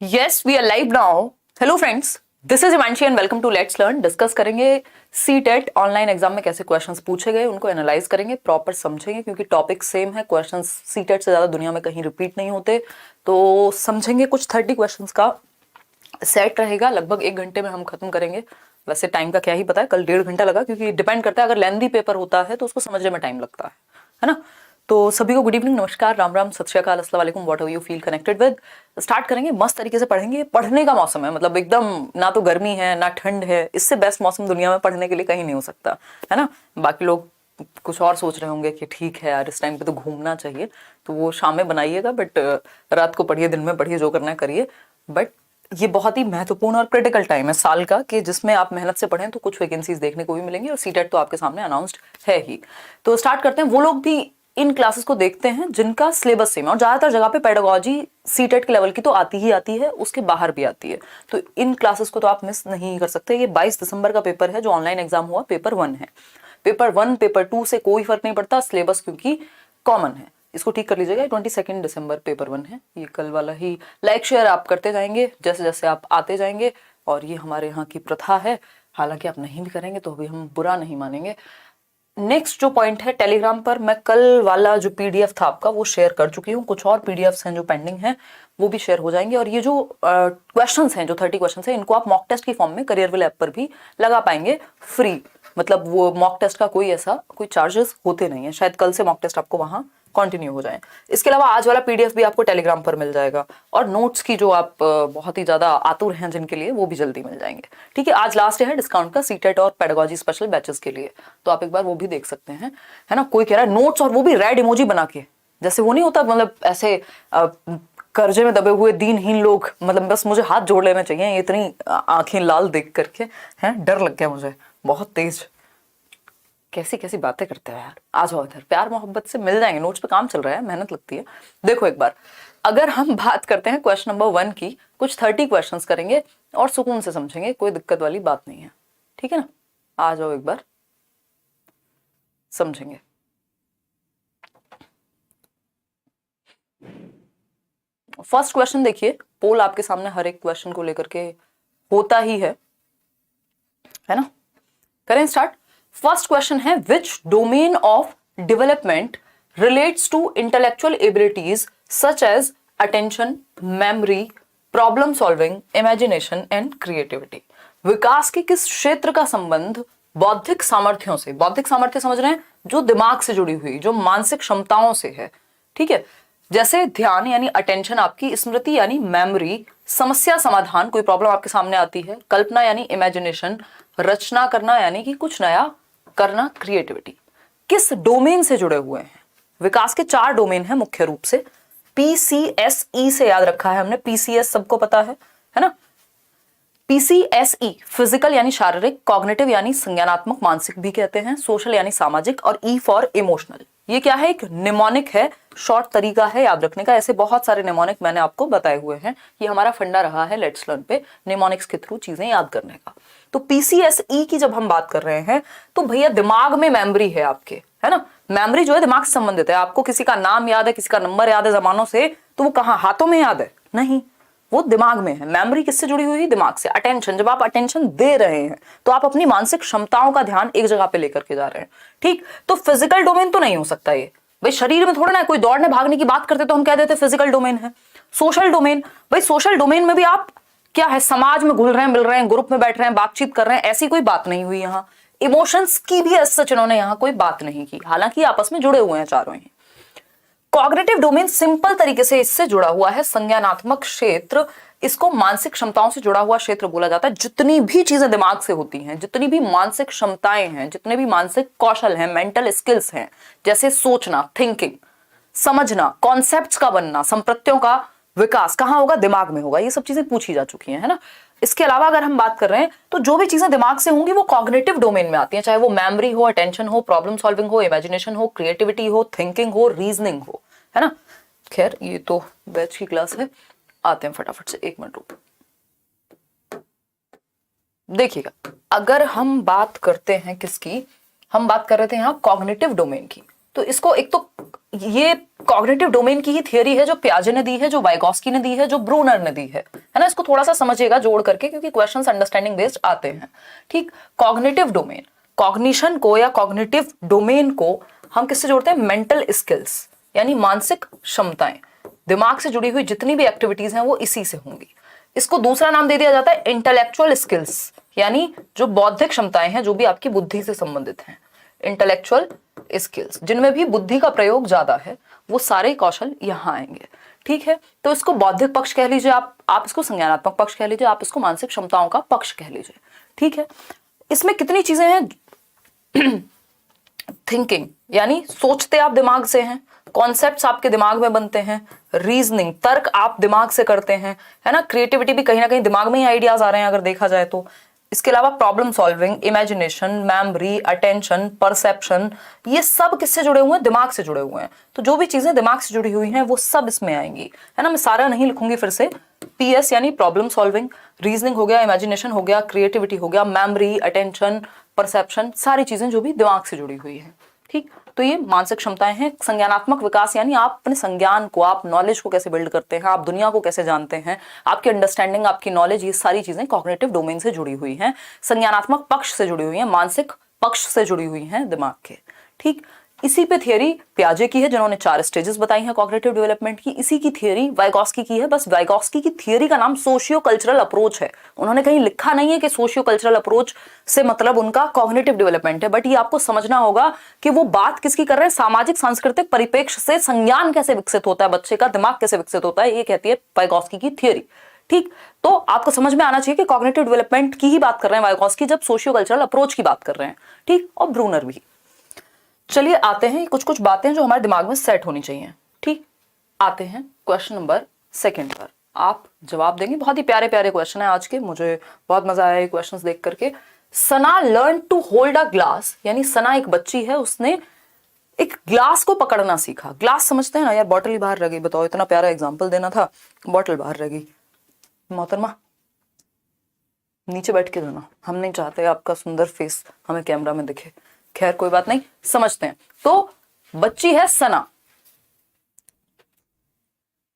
Yes, we are live now. Hello friends, this is Himanshi and welcome to Let's Learn. Discuss करेंगे CTET online exam में कैसे questions पूछे गए, उनको analyse करेंगे, प्रॉपर समझेंगे क्योंकि टॉपिक सेम है. क्वेश्चंस सीटेट से ज़्यादा दुनिया में कहीं रिपीट नहीं होते, तो समझेंगे. कुछ 30 क्वेश्चंस का सेट रहेगा. लगभग 1 घंटे में हम खत्म करेंगे. वैसे टाइम का क्या ही पता है, कल 1.5 घंटा लगा क्योंकि डिपेंड करता है. अगर लेंदी पेपर होता है तो उसको समझने में टाइम लगता है ना. तो सभी को गुड इवनिंग, नमस्कार, राम राम, सत श्री अकाल, अस्सलाम वालेकुम, what ever you feel connected with. Start करेंगे. मस्त तरीके से पढ़ेंगे. पढ़ने का मौसम है, मतलब एकदम ना तो गर्मी है ना ठंड है. इससे बेस्ट मौसम दुनिया में पढ़ने के लिए कहीं नहीं हो सकता है ना. बाकी लोग कुछ और सोच रहे होंगे कि ठीक है यार इस टाइम पे तो घूमना चाहिए, तो वो शाम में बनाइएगा, बट रात को पढ़िए, दिन में पढ़िए, जो करना है करिए. बट ये बहुत ही महत्वपूर्ण और क्रिटिकल टाइम है साल का कि जिसमें आप मेहनत से पढ़ें तो कुछ वैकेंसीज देखने को भी मिलेंगी. और सीटेट तो आपके सामने अनाउंस्ड है ही. तो स्टार्ट करते हैं. वो लोग भी इन क्लासेस को देखते हैं जिनका सिलेबस सेम है, और ज्यादातर जगह पे पेडागोजी सीटेट के लेवल की तो आती ही आती है, उसके बाहर भी आती है. तो इन क्लासेस को तो आप मिस नहीं कर सकते. ये 22 दिसंबर का पेपर है जो ऑनलाइन एग्जाम हुआ. पेपर 1 है. पेपर 1 पेपर 2 से कोई फर्क नहीं पड़ता, सिलेबस क्योंकि कॉमन है. इसको ठीक कर लीजिएगा. 22 दिसंबर पेपर 1 है. ये कल वाला ही. लाइक शेयर आप करते जाएंगे जैसे जैसे आप आते जाएंगे, और ये हमारे यहाँ की प्रथा है. हालांकि आप नहीं भी करेंगे तो भी हम बुरा नहीं मानेंगे. नेक्स्ट जो पॉइंट है, टेलीग्राम पर मैं कल वाला जो पीडीएफ था आपका वो शेयर कर चुकी हूँ. कुछ और पीडीएफ्स हैं जो पेंडिंग हैं, वो भी शेयर हो जाएंगे. और ये जो क्वेश्चंस हैं, जो 30 क्वेश्चंस हैं, इनको आप मॉक टेस्ट की फॉर्म में करियरविल ऐप पर भी लगा पाएंगे फ्री. मतलब वो मॉक टेस्ट का कोई चार्जेस होते नहीं है. शायद कल से मॉक टेस्ट आपको वहां कंटिन्यू हो जाए. इसके अलावा आज वाला पीडीएफ भी आपको टेलीग्राम पर मिल जाएगा. और नोट्स की जो आप बहुत ही ज्यादा आतुर हैं जिनके लिए, वो भी जल्दी मिल जाएंगे. ठीक है. आज लास्ट है डिस्काउंट का सीटेट और पेडागोजी स्पेशल बैचेस के लिए, तो आप एक बार वो भी देख सकते हैं, है ना. कोई कह रहा है नोट्स, और वो भी रेड इमोजी बना के, जैसे वो नहीं होता, मतलब ऐसे कर्जे में दबे हुए दीनहीन लोग, मतलब बस मुझे हाथ जोड़ लेना चाहिए. इतनी आंखें लाल देख करके हैं, डर लग गया मुझे बहुत तेज. कैसी कैसी बातें करते हैं यार. आ जाओ इधर, प्यार मोहब्बत से मिल जाएंगे. नोट्स पे काम चल रहा है, मेहनत लगती है. देखो एक बार, अगर हम बात करते हैं क्वेश्चन नंबर 1 की, कुछ 30 क्वेश्चंस करेंगे और सुकून से समझेंगे, कोई दिक्कत वाली बात नहीं है. ठीक है ना. आ जाओ एक बार, समझेंगे. फर्स्ट क्वेश्चन देखिए. पोल आपके सामने हर एक क्वेश्चन को लेकर के होता ही है ना. करें स्टार्ट. फर्स्ट क्वेश्चन है, which domain of development relates to intellectual abilities such as attention, memory, problem solving, imagination and creativity. विकास के किस क्षेत्र का संबंध बौद्धिक सामर्थ्यों से, बौद्धिक सामर्थ्य समझ रहे हैं, जो दिमाग से जुड़ी हुई, जो मानसिक क्षमताओं से है. ठीक है. जैसे ध्यान यानी अटेंशन आपकी, स्मृति यानी मेमोरी, समस्या समाधान, कोई प्रॉब्लम आपके सामने आती है, कल्पना यानी इमेजिनेशन, रचना करना यानी कि कुछ नया करना, क्रिएटिविटी. किस डोमेन से जुड़े हुए हैं. विकास के 4 डोमेन हैं मुख्य रूप से. पीसीएसई से याद रखा है हमने. पीसीएस सबको पता है ना. पीसीएसई फिजिकल यानी शारीरिक, कॉग्निटिव यानी संज्ञानात्मक मानसिक भी कहते हैं, सोशल यानी सामाजिक, और ई फॉर इमोशनल. ये क्या है, एक निमोनिक है, शॉर्ट तरीका है याद रखने का. ऐसे बहुत सारे निमोनिक मैंने आपको बताए हुए हैं. ये हमारा फंडा रहा है लेट्स लर्न पे, निमोनिक्स के थ्रू चीजें याद करने का. तो पीसीएसई की जब हम बात कर रहे हैं तो भैया दिमाग में मेमोरी है आपके, है ना. मेमोरी जो है दिमाग से संबंधित है. आपको किसी का नाम याद है, किसी का नंबर याद है जमानों से, तो वो कहाँ, हाथों में याद है? नहीं, वो दिमाग में है. मेमोरी किससे जुड़ी हुई है? दिमाग से. अटेंशन, जब आप अटेंशन दे रहे हैं तो आप अपनी मानसिक क्षमताओं का ध्यान एक जगह पे लेकर के जा रहे हैं. ठीक. तो फिजिकल डोमेन तो नहीं हो सकता ये. भाई शरीर में थोड़ा ना, कोई दौड़ने भागने की बात करते तो हम कह देते फिजिकल डोमेन है. सोशल डोमेन, भाई सोशल डोमेन में भी आप क्या है, समाज में घुल रहे हैं, मिल रहे हैं, ग्रुप में बैठ रहे हैं, बातचीत कर रहे हैं, ऐसी कोई बात नहीं हुई यहाँ. इमोशंस की भी सच इन्होंने यहाँ कोई बात नहीं की, हालांकि आपस में जुड़े हुए हैं चारों ही. कॉग्निटिव डोमेन सिंपल तरीके से इससे जुड़ा हुआ है, संज्ञानात्मक क्षेत्र. इसको मानसिक क्षमताओं से जुड़ा हुआ क्षेत्र बोला जाता है. जितनी भी चीजें दिमाग से होती हैं, जितनी भी मानसिक क्षमताएं हैं, जितने भी मानसिक कौशल हैं, मेंटल स्किल्स हैं, जैसे सोचना, थिंकिंग, समझना, कॉन्सेप्ट्स का बनना, संप्रत्यों का विकास कहां होगा? दिमाग में होगा. ये सब चीजें पूछी जा चुकी हैं, है ना. इसके अलावा अगर हम बात कर रहे हैं तो जो भी चीजें दिमाग से होंगी वो कॉग्निटिव डोमेन में आती हैं, चाहे वो मेमोरी हो, अटेंशन हो, प्रॉब्लम सॉल्विंग हो, इमेजिनेशन हो, क्रिएटिविटी हो, थिंकिंग हो, रीजनिंग हो, है ना. खैर ये तो बैच की क्लास है, आते हैं फटाफट से. 1 मिनट रुक. देखिएगा, अगर हम बात करते हैं किसकी, हम बात कर रहे थे यहाँ कॉग्निटिव डोमेन की, तो इसको एक तो ये कॉग्निटिव डोमेन की ही थियरी है जो पियाजे ने दी है, जो वाइगोस्की ने दी है, जो ब्रूनर ने दी है ना। इसको थोड़ा सा समझिएगा जोड़ करके, क्योंकि क्वेश्चंस अंडरस्टैंडिंग बेस्ड आते हैं। ठीक, कॉग्निटिव डोमेन, कॉग्निशन को या कॉग्निटिव डोमेन को हम किससे जोड़ते हैं? मेंटल स्किल्स, यानी मानसिक क्षमताएं, दिमाग से जुड़ी हुई जितनी भी एक्टिविटीज हैं वो इसी से होंगी। इसको दूसरा नाम दे दिया जाता है इंटेलेक्चुअल स्किल्स, यानी जो बौद्धिक क्षमताएं हैं जो भी आपकी बुद्धि से संबंधित हैं। इंटेलेक्चुअल स्किल्स जिनमें भी बुद्धि का प्रयोग ज्यादा है, वो सारे कौशल यहां आएंगे। ठीक है, तो इसको बौद्धिक पक्ष कह लीजिए आप इसको संज्ञानात्मक पक्ष कह लीजिए, आप इसको मानसिक क्षमताओं का पक्ष कह लीजिए। ठीक है, इसमें कितनी चीजें हैं? थिंकिंग, यानी सोचते आप दिमाग से हैं, कॉन्सेप्ट्स आपके दिमाग में बनते हैं, रीजनिंग, तर्क आप दिमाग से करते हैं, है ना। क्रिएटिविटी भी कहीं ना कहीं दिमाग में ही आइडियाज आ रहे हैं अगर देखा जाए तो। इसके अलावा problem solving, imagination, memory, attention, perception, ये सब किससे जुड़े हुए हैं? दिमाग से जुड़े हुए हैं। तो जो भी चीजें दिमाग से जुड़ी हुई हैं वो सब इसमें आएंगी, है ना। मैं सारा नहीं लिखूंगी फिर से। PS यानी प्रॉब्लम सॉल्विंग, रीजनिंग हो गया, इमेजिनेशन हो गया, क्रिएटिविटी हो गया, मेमोरी, अटेंशन, परसेप्शन, सारी चीजें जो भी दिमाग से जुड़ी हुई है। ठीक, तो ये मानसिक क्षमताएं हैं। संज्ञानात्मक विकास, यानी आप अपने संज्ञान को, आप नॉलेज को कैसे बिल्ड करते हैं, आप दुनिया को कैसे जानते हैं, आपकी अंडरस्टैंडिंग, आपकी नॉलेज, ये सारी चीजें कॉग्निटिव डोमेन से जुड़ी हुई हैं, संज्ञानात्मक पक्ष से जुड़ी हुई हैं, मानसिक पक्ष से जुड़ी हुई हैं दिमाग के। ठीक, इसी पे थियरी पियाजे की है, जिन्होंने 4 स्टेजेस बताई हैं कॉग्निटिव डेवलपमेंट की। इसी की थियरी वाइगोस्की की है। बस वाइगोस्की की थियरी का नाम सोशियो कल्चरल अप्रोच है। उन्होंने कहीं लिखा नहीं है कि सोशियो कल्चरल अप्रोच से मतलब उनका कॉग्निटिव डेवलपमेंट है, बट ये आपको समझना होगा कि वो बात किसकी कर रहे हैं। सामाजिक सांस्कृतिक परिप्रेक्ष्य से संज्ञान कैसे विकसित होता है, बच्चे का दिमाग कैसे विकसित होता है, ये कहती है वाइगोस्की की थियरी। ठीक, तो आपको समझ में आना चाहिए कि कॉग्निटिव डेवलपमेंट की ही बात कर रहे हैं वाइगोस्की जब सोशियो कल्चरल अप्रोच की बात कर रहे हैं। ठीक, और ब्रूनर भी। चलिए आते हैं कुछ कुछ बातें जो हमारे दिमाग में सेट होनी चाहिए। ठीक, आते हैं क्वेश्चन नंबर 2 पर। आप जवाब देंगे। बहुत ही प्यारे प्यारे क्वेश्चन है आज के, मुझे बहुत मजा आया ये क्वेश्चंस देख करके। Sana learn to hold a glass, यानी सना एक बच्ची है, उसने एक ग्लास को पकड़ना सीखा। ग्लास समझते हैं ना यार, बॉटल ही बाहर रह गई। बताओ, इतना प्यारा एग्जाम्पल देना था, बॉटल बाहर रह गई। मोहतरमा नीचे बैठ के देना, हम नहीं चाहते आपका सुंदर फेस हमें कैमरा में दिखे। खैर कोई बात नहीं, समझते हैं। तो बच्ची है सना,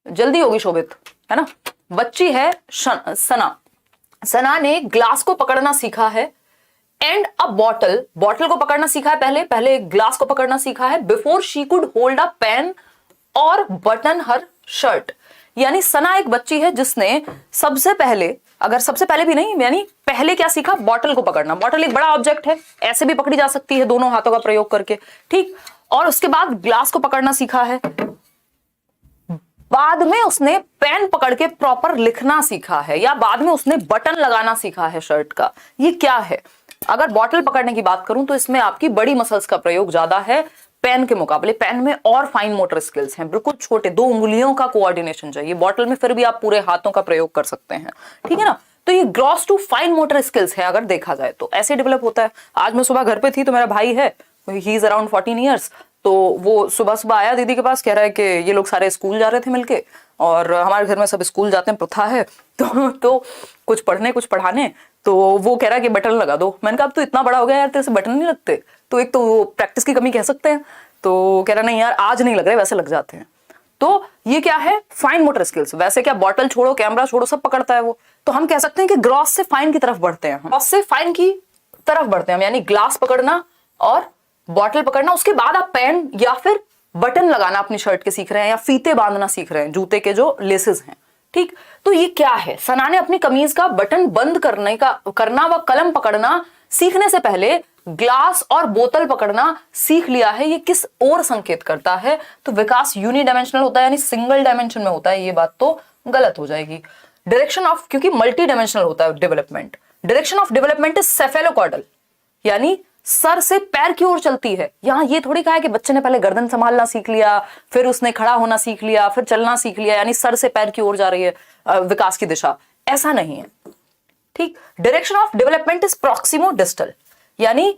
जल्दी होगी शोभित, है ना। बच्ची है सना, सना ने ग्लास को पकड़ना सीखा है एंड अ बॉटल, बॉटल को पकड़ना सीखा है, पहले ग्लास को पकड़ना सीखा है before she could hold a pen और बटन हर शर्ट। यानी सना एक बच्ची है जिसने सबसे पहले, अगर सबसे पहले भी नहीं, यानी पहले क्या सीखा? बॉटल को पकड़ना। बॉटल एक बड़ा ऑब्जेक्ट है, ऐसे भी पकड़ी जा सकती है दोनों हाथों का प्रयोग करके। ठीक, और उसके बाद ग्लास को पकड़ना सीखा है, बाद में उसने पेन पकड़ के प्रॉपर लिखना सीखा है, या बाद में उसने बटन लगाना सीखा है शर्ट का। ये क्या है? अगर बॉटल पकड़ने की बात करूं तो इसमें आपकी बड़ी मसल्स का प्रयोग ज्यादा है पेन के मुकाबले। पेन में और फाइन मोटर स्किल्स हैं, बिल्कुल छोटे 2 उंगलियों का कोऑर्डिनेशन चाहिए। बॉटल में फिर भी आप पूरे हाथों का प्रयोग कर सकते हैं, ठीक है ना। तो ये gross to fine motor skills है, अगर देखा जाए तो ऐसे डेवलप होता है। आज मैं सुबह घर पे थी तो मेरा भाई है, ही इज अराउंड 14 ईयर्स, तो वो सुबह सुबह आया दीदी के पास, कह रहा है कि ये लोग सारे स्कूल जा रहे थे मिलके, और हमारे घर में सब स्कूल जाते हैं, प्रथा है, तो कुछ पढ़ने कुछ पढ़ाने, तो वो कह रहा है कि बटन लगा दो। मैंने कहा अब तो इतना बड़ा हो गया यार, तेरे से बटन नहीं लगते। तो एक तो वो प्रैक्टिस की कमी कह सकते हैं, तो कह रहा नहीं यार आज नहीं लग रहे, वैसे लग जाते हैं। तो ये क्या है? Fine motor skills. वैसे क्या बॉटल छोड़ो, कैमरा छोड़ो, सब पकड़ता है वो। तो हम कह सकते हैं कि ग्रॉस से फाइन की तरफ बढ़ते हैं, ग्रॉस से फाइन की तरफ बढ़ते हैं हम, यानी ग्लास पकड़ना और बॉटल पकड़ना। उसके बाद आप पेन या फिर बटन लगाना अपनी शर्ट के सीख रहे हैं, या फीते बांधना सीख रहे हैं, जूते के जो लेसेस हैं। ठीक, तो ये क्या है? सना ने अपनी कमीज का बटन बंद करना व कलम पकड़ना सीखने से पहले ग्लास और बोतल पकड़ना सीख लिया है। ये किस ओर संकेत करता है? तो विकास यूनिडायमेंशनल होता है, यानी सिंगल डायमेंशन में होता है, ये बात तो गलत हो जाएगी। डायरेक्शन ऑफ, क्योंकि मल्टी डायमेंशनल होता है development. Direction of development is cephalocaudal, यानी सर से पैर की ओर चलती है। यहां ये थोड़ी कहा है कि बच्चे ने पहले गर्दन संभालना सीख लिया, फिर उसने खड़ा होना सीख लिया, फिर चलना सीख लिया, यानी सर से पैर की ओर जा रही है विकास की दिशा, ऐसा नहीं है। ठीक, direction of development is proximo distal, यानी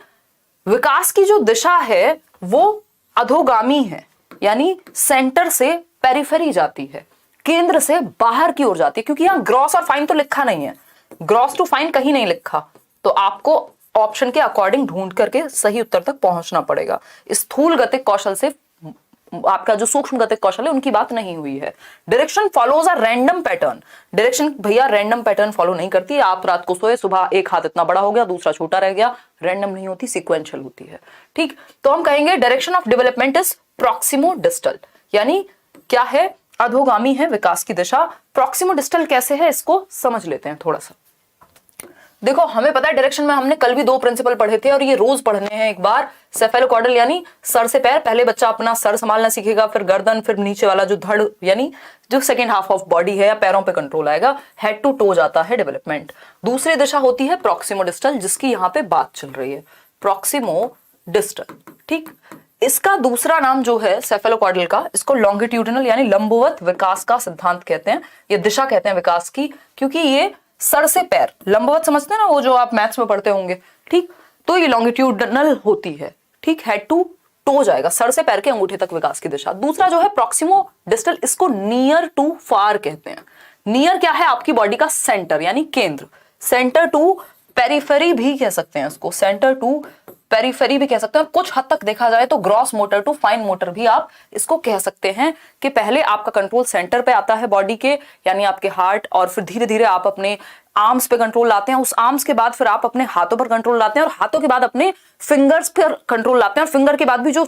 विकास की जो दिशा है वो अधोगामी है, यानी सेंटर से पेरिफेरी जाती है, केंद्र से बाहर की ओर जाती है। क्योंकि यहां ग्रॉस और फाइन तो लिखा नहीं है, ग्रॉस टू फाइन कहीं नहीं लिखा, तो आपको ऑप्शन के अकॉर्डिंग ढूंढ करके सही उत्तर तक पहुंचना पड़ेगा। स्थूल गतिक कौशल से आपका जो सूक्ष्म गतिक कौशल है उनकी बात नहीं हुई है। Direction follows a random pattern, direction भैया रैंडम पैटर्न फॉलो नहीं करती है। आप रात को सोए, सुबह एक हाथ इतना बड़ा हो गया, दूसरा छोटा रह गया, रैंडम नहीं होती, सिक्वेंशियल होती है। ठीक, तो हम कहेंगे direction of development is proximo distal, यानी क्या है, अधोगामी है विकास की दिशा। प्रॉक्सिमो डिस्टल कैसे है इसको समझ लेते हैं थोड़ा सा। देखो हमें पता है डायरेक्शन में हमने कल भी 2 प्रिंसिपल पढ़े थे और ये रोज पढ़ने हैं। एक बार सेफेलोकॉर्डल यानी सर से पैर, पहले बच्चा अपना सर संभालना सीखेगा, फिर गर्दन, फिर नीचे वाला जो धड़ यानी जो सेकेंड हाफ ऑफ बॉडी है या पैरों पे कंट्रोल आएगा। हेड टू टो जाता है डेवलपमेंट। दूसरी दिशा होती है प्रॉक्सिमो डिस्टल, जिसकी यहाँ पे बात चल रही है, प्रॉक्सिमो डिस्टल। ठीक, इसका दूसरा नाम जो है सेफेलोकॉर्डल का, इसको लॉन्गिट्यूडिनल यानी लंबवत विकास का सिद्धांत कहते हैं, ये दिशा कहते हैं विकास की, क्योंकि ये सर से पैर, लंबवत समझते हैं ना वो जो आप मैथ्स में पढ़ते होंगे। ठीक, तो ये लॉन्गिट्यूडिनल होती है। ठीक, हेड टू टो जाएगा, सर से पैर के अंगूठे तक विकास की दिशा। दूसरा जो है प्रॉक्सिमो डिस्टल, इसको नियर टू फार कहते हैं। नियर क्या है, आपकी बॉडी का सेंटर यानी केंद्र, सेंटर टू पेरिफेरी भी कह सकते हैं इसको, सेंटर टू पेरिफेरी भी कह सकते हैं। कुछ हद तक देखा जाए तो gross motor to fine motor भी आप इसको कह सकते हैं, कि पहले आपका कंट्रोल सेंटर पे आता है बॉडी के, यानी आपके हार्ट, और फिर धीरे धीरे आप अपने आर्म्स पे कंट्रोल लाते हैं, उस आर्म्स के बाद फिर आप अपने हाथों पर कंट्रोल लाते हैं, और हाथों के बाद अपने फिंगर्स पर कंट्रोल लाते हैं, और फिंगर के बाद भी जो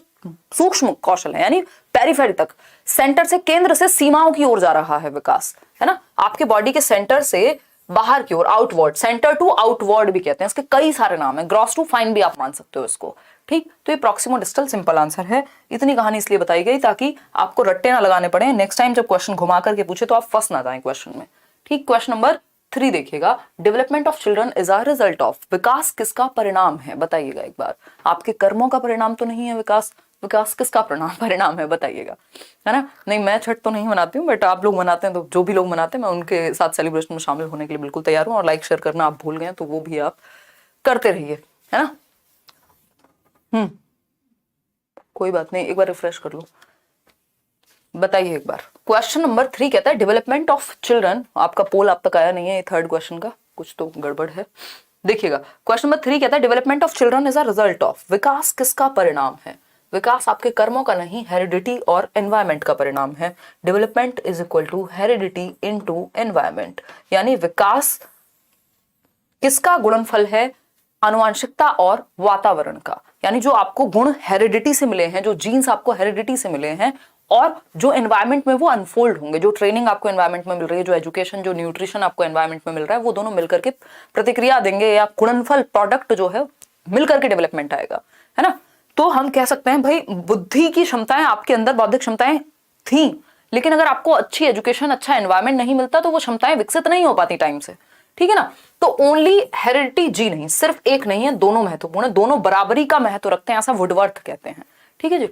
सूक्ष्म कौशल है यानी पेरिफेरी तक, सेंटर से, केंद्र से सीमाओं की ओर जा रहा है विकास, है ना। आपके बॉडी के सेंटर से बाहर की ओर, आउटवर्ड, सेंटर टू आउटवर्ड भी कहते हैं, इसके कई सारे नाम है, ग्रॉस टू फाइन भी आप मान सकते हो इसको। ठीक, तो ये प्रॉक्सिमो डिस्टल सिंपल आंसर है। इतनी कहानी इसलिए बताई गई ताकि आपको रट्टे ना लगाने पड़े, नेक्स्ट टाइम जब क्वेश्चन घुमा करके पूछे तो आप फंस ना जाएं क्वेश्चन में। ठीक, क्वेश्चन नंबर 3 देखिएगा, development of children is a result of, विकास किसका परिणाम है, बताइएगा एक बार। आपके कर्मों का परिणाम तो नहीं है विकास, विकास किसका परिणाम है बताइएगा, है ना। नहीं, मैं छठ तो नहीं मनाती हूँ, बट आप लोग मनाते हैं तो जो भी लोग मनाते हैं मैं उनके साथ सेलिब्रेशन में शामिल होने के लिए बिल्कुल तैयार हूँ। और लाइक शेयर करना आप भूल गए तो वो भी आप करते रहिए, है ना। कोई बात नहीं, एक बार रिफ्रेश कर लो, बताइए एक बार। क्वेश्चन नंबर 3 कहता है डेवलपमेंट ऑफ चिल्ड्रन, आपका पोल अब तक आया नहीं है, ये थर्ड क्वेश्चन का कुछ तो गड़बड़ है। देखिएगा क्वेश्चन नंबर 3 कहता है development of children is a result of, विकास किसका परिणाम है, विकास आपके कर्मों का नहीं, हेरिडिटी और एनवायरमेंट का परिणाम है। Development is equal to heredity into environment, यानी विकास किसका गुणनफल है, आनुवंशिकता और वातावरण का, यानी जो आपको गुण हेरिडिटी से मिले हैं, जो जीन्स आपको हेरिडिटी से मिले हैं, और जो एनवायरमेंट में वो अनफोल्ड होंगे, जो ट्रेनिंग आपको एनवायरमेंट में मिल रही है, जो एजुकेशन, जो न्यूट्रिशन आपको एनवायरमेंट में मिल रहा है, वो दोनों मिलकर के प्रतिक्रिया देंगे, या गुणनफल प्रोडक्ट जो है मिलकर के डेवलपमेंट आएगा, है ना। तो हम कह सकते हैं भाई बुद्धि की क्षमताएं आपके अंदर, बौद्धिक क्षमताएं थी, लेकिन अगर आपको अच्छी एजुकेशन, अच्छा एनवायरमेंट नहीं मिलता तो वो क्षमताएं विकसित नहीं हो पाती टाइम से। ठीक है ना। तो ओनली हेरिडिटी जी नहीं, सिर्फ एक नहीं है, दोनों महत्वपूर्ण है, दोनों बराबरी का महत्व रखते हैं, ऐसा वुडवर्थ कहते हैं। ठीक है जी।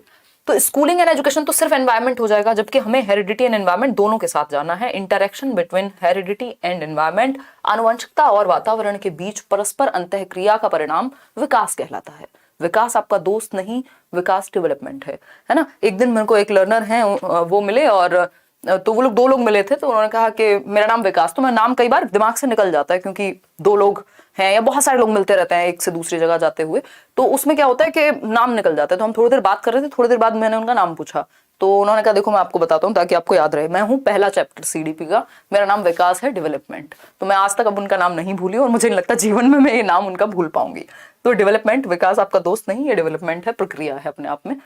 तो स्कूलिंग एंड एजुकेशन तो सिर्फ एनवायरमेंट हो जाएगा, जबकि हमें हेरिडिटी एंड एनवायरमेंट दोनों के साथ जाना है। Interaction between heredity and environment, आनुवंशिकता और वातावरण के बीच परस्पर अंतःक्रिया का परिणाम विकास कहलाता है। विकास आपका दोस्त नहीं, विकास डेवलपमेंट है ना। एक दिन मेरे को एक लर्नर है वो मिले, और तो वो लोग 2 लोग मिले थे, तो उन्होंने कहा कि मेरा नाम विकास, तो मेरा नाम कई बार दिमाग से निकल जाता है क्योंकि 2 लोग हैं या बहुत सारे लोग मिलते रहते हैं एक से दूसरी जगह जाते हुए, तो उसमें क्या होता है कि नाम निकल जाता है। तो हम थोड़ी देर बात कर रहे थे, थोड़ी देर बाद मैंने उनका नाम पूछा, तो उन्होंने कहा देखो मैं आपको बताता हूँ ताकि आपको याद रहे, मैं हूँ पहला चैप्टर सीडीपी का, मेरा नाम विकास है, डेवलपमेंट। तो मैं आज तक अब उनका नाम नहीं भूली और मुझे नहीं लगता जीवन में मैं ये नाम उनका भूल पाऊंगी। तो डेवलपमेंट, विकास आपका दोस्त नहीं, ये डेवलपमेंट है, प्रक्रिया है अपने आप में।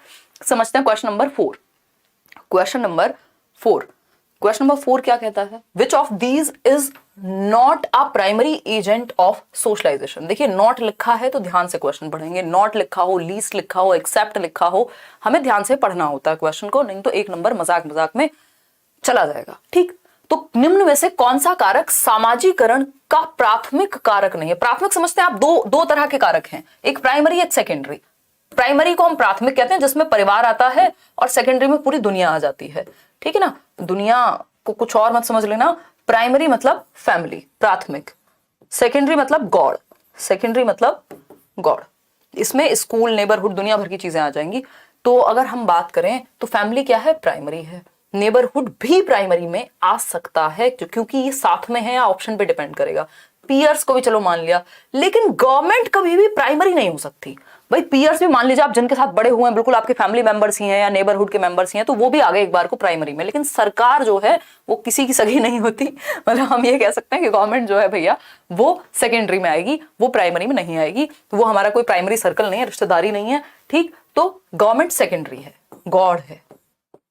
समझते हैं क्वेश्चन नंबर 4। क्वेश्चन नंबर 4 क्या कहता है, which of these is not a primary agent of socialisation. देखिए नॉट लिखा है तो ध्यान से क्वेश्चन पढ़ेंगे, नॉट लिखा हो, लीस्ट लिखा हो, एक्सेप्ट लिखा हो, हमें ध्यान से पढ़ना होता है क्वेश्चन को, नहीं तो 1 नंबर मजाक मजाक में चला जाएगा। ठीक, तो निम्न में से कौन सा कारक सामाजिकरण का प्राथमिक कारक नहीं है। प्राथमिक समझते हैं आप, दो तरह के कारक हैं, एक प्राइमरी एक सेकेंडरी। प्राइमरी को हम प्राथमिक कहते हैं जिसमें परिवार आता है, और सेकेंडरी में पूरी दुनिया आ जाती है। ठीक है ना, दुनिया को कुछ और मत समझ लेना। प्राइमरी मतलब फैमिली, प्राथमिक। सेकेंडरी मतलब गॉड, सेकेंडरी मतलब गॉड। इसमें स्कूल, नेबरहुड, दुनिया भर की चीजें आ जाएंगी। तो अगर हम बात करें तो फैमिली क्या है, प्राइमरी है। नेबरहुड भी प्राइमरी में आ सकता है क्योंकि ये साथ में है, या ऑप्शन पे डिपेंड करेगा। पीयर्स को भी चलो मान लिया, लेकिन गवर्नमेंट कभी भी प्राइमरी नहीं हो सकती। भाई पीयर्स भी मान लीजिए आप जिनके साथ बड़े हुए हैं, बिल्कुल आपके फैमिली मेंबर्स ही हैं या नेबरहुड के मेंबर्स ही हैं, तो वो भी आ गए एक बार को प्राइमरी में। लेकिन सरकार जो है वो किसी की सगी नहीं होती, मतलब हम ये कह सकते हैं कि गवर्नमेंट जो है भैया वो सेकेंडरी में आएगी, वो प्राइमरी में नहीं आएगी। तो वो हमारा कोई प्राइमरी सर्कल नहीं है, रिश्तेदारी नहीं है, ठीक। तो गवर्नमेंट सेकेंडरी है, गॉड है,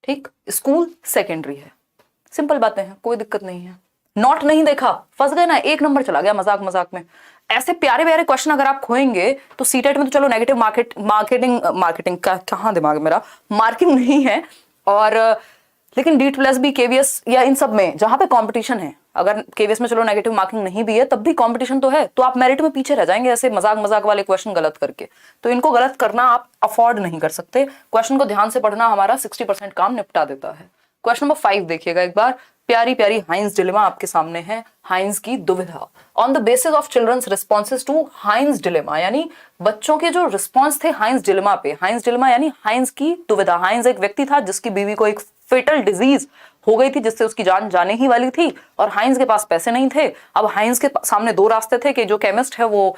ठीक। स्कूल सेकेंडरी है, सिंपल बातें हैं, कोई दिक्कत नहीं है। नॉट नहीं देखा, फंस गए ना, 1 नंबर चला गया मजाक मजाक में। ऐसे प्यारे प्यारे क्वेश्चन अगर आप खोएंगे तो सीटेट में तो चलो नेगेटिव मार्केटिंग का कहाँ दिमाग मेरा, मार्किंग नहीं है। और लेकिन डीट प्लस बी, केवीएस या इन सब में जहां पे कंपटीशन है, अगर केवीएस में चलो नेगेटिव मार्किंग नहीं भी है तब भी कंपटीशन तो है, तो आप मेरिट में पीछे रह जाएंगे ऐसे मजाक मजाक वाले क्वेश्चन गलत करके। तो इनको गलत करना आप अफोर्ड नहीं कर सकते। क्वेश्चन को ध्यान से पढ़ना हमारा 60% काम निपटा देता है। क्वेश्चन नंबर 5 देखिएगा एक बार, प्यारी प्यारी हाइंस डिलेमा आपके सामने है, हाइंस की दुविधा। On the basis of children's responses to Heinz dilemma, यानी बच्चों के जो रिस्पॉन्स थे हाइंस डिलेमा पे, हाइंस डिलेमा यानी हाइंस की दुविधा। हाइंस एक व्यक्ति था जिसकी बीवी को एक फेटल डिजीज हो गई थी जिससे उसकी जान जाने ही वाली थी, और हाइंस के पास पैसे नहीं थे। अब हाइंस के सामने 2 रास्ते थे कि जो केमिस्ट है वो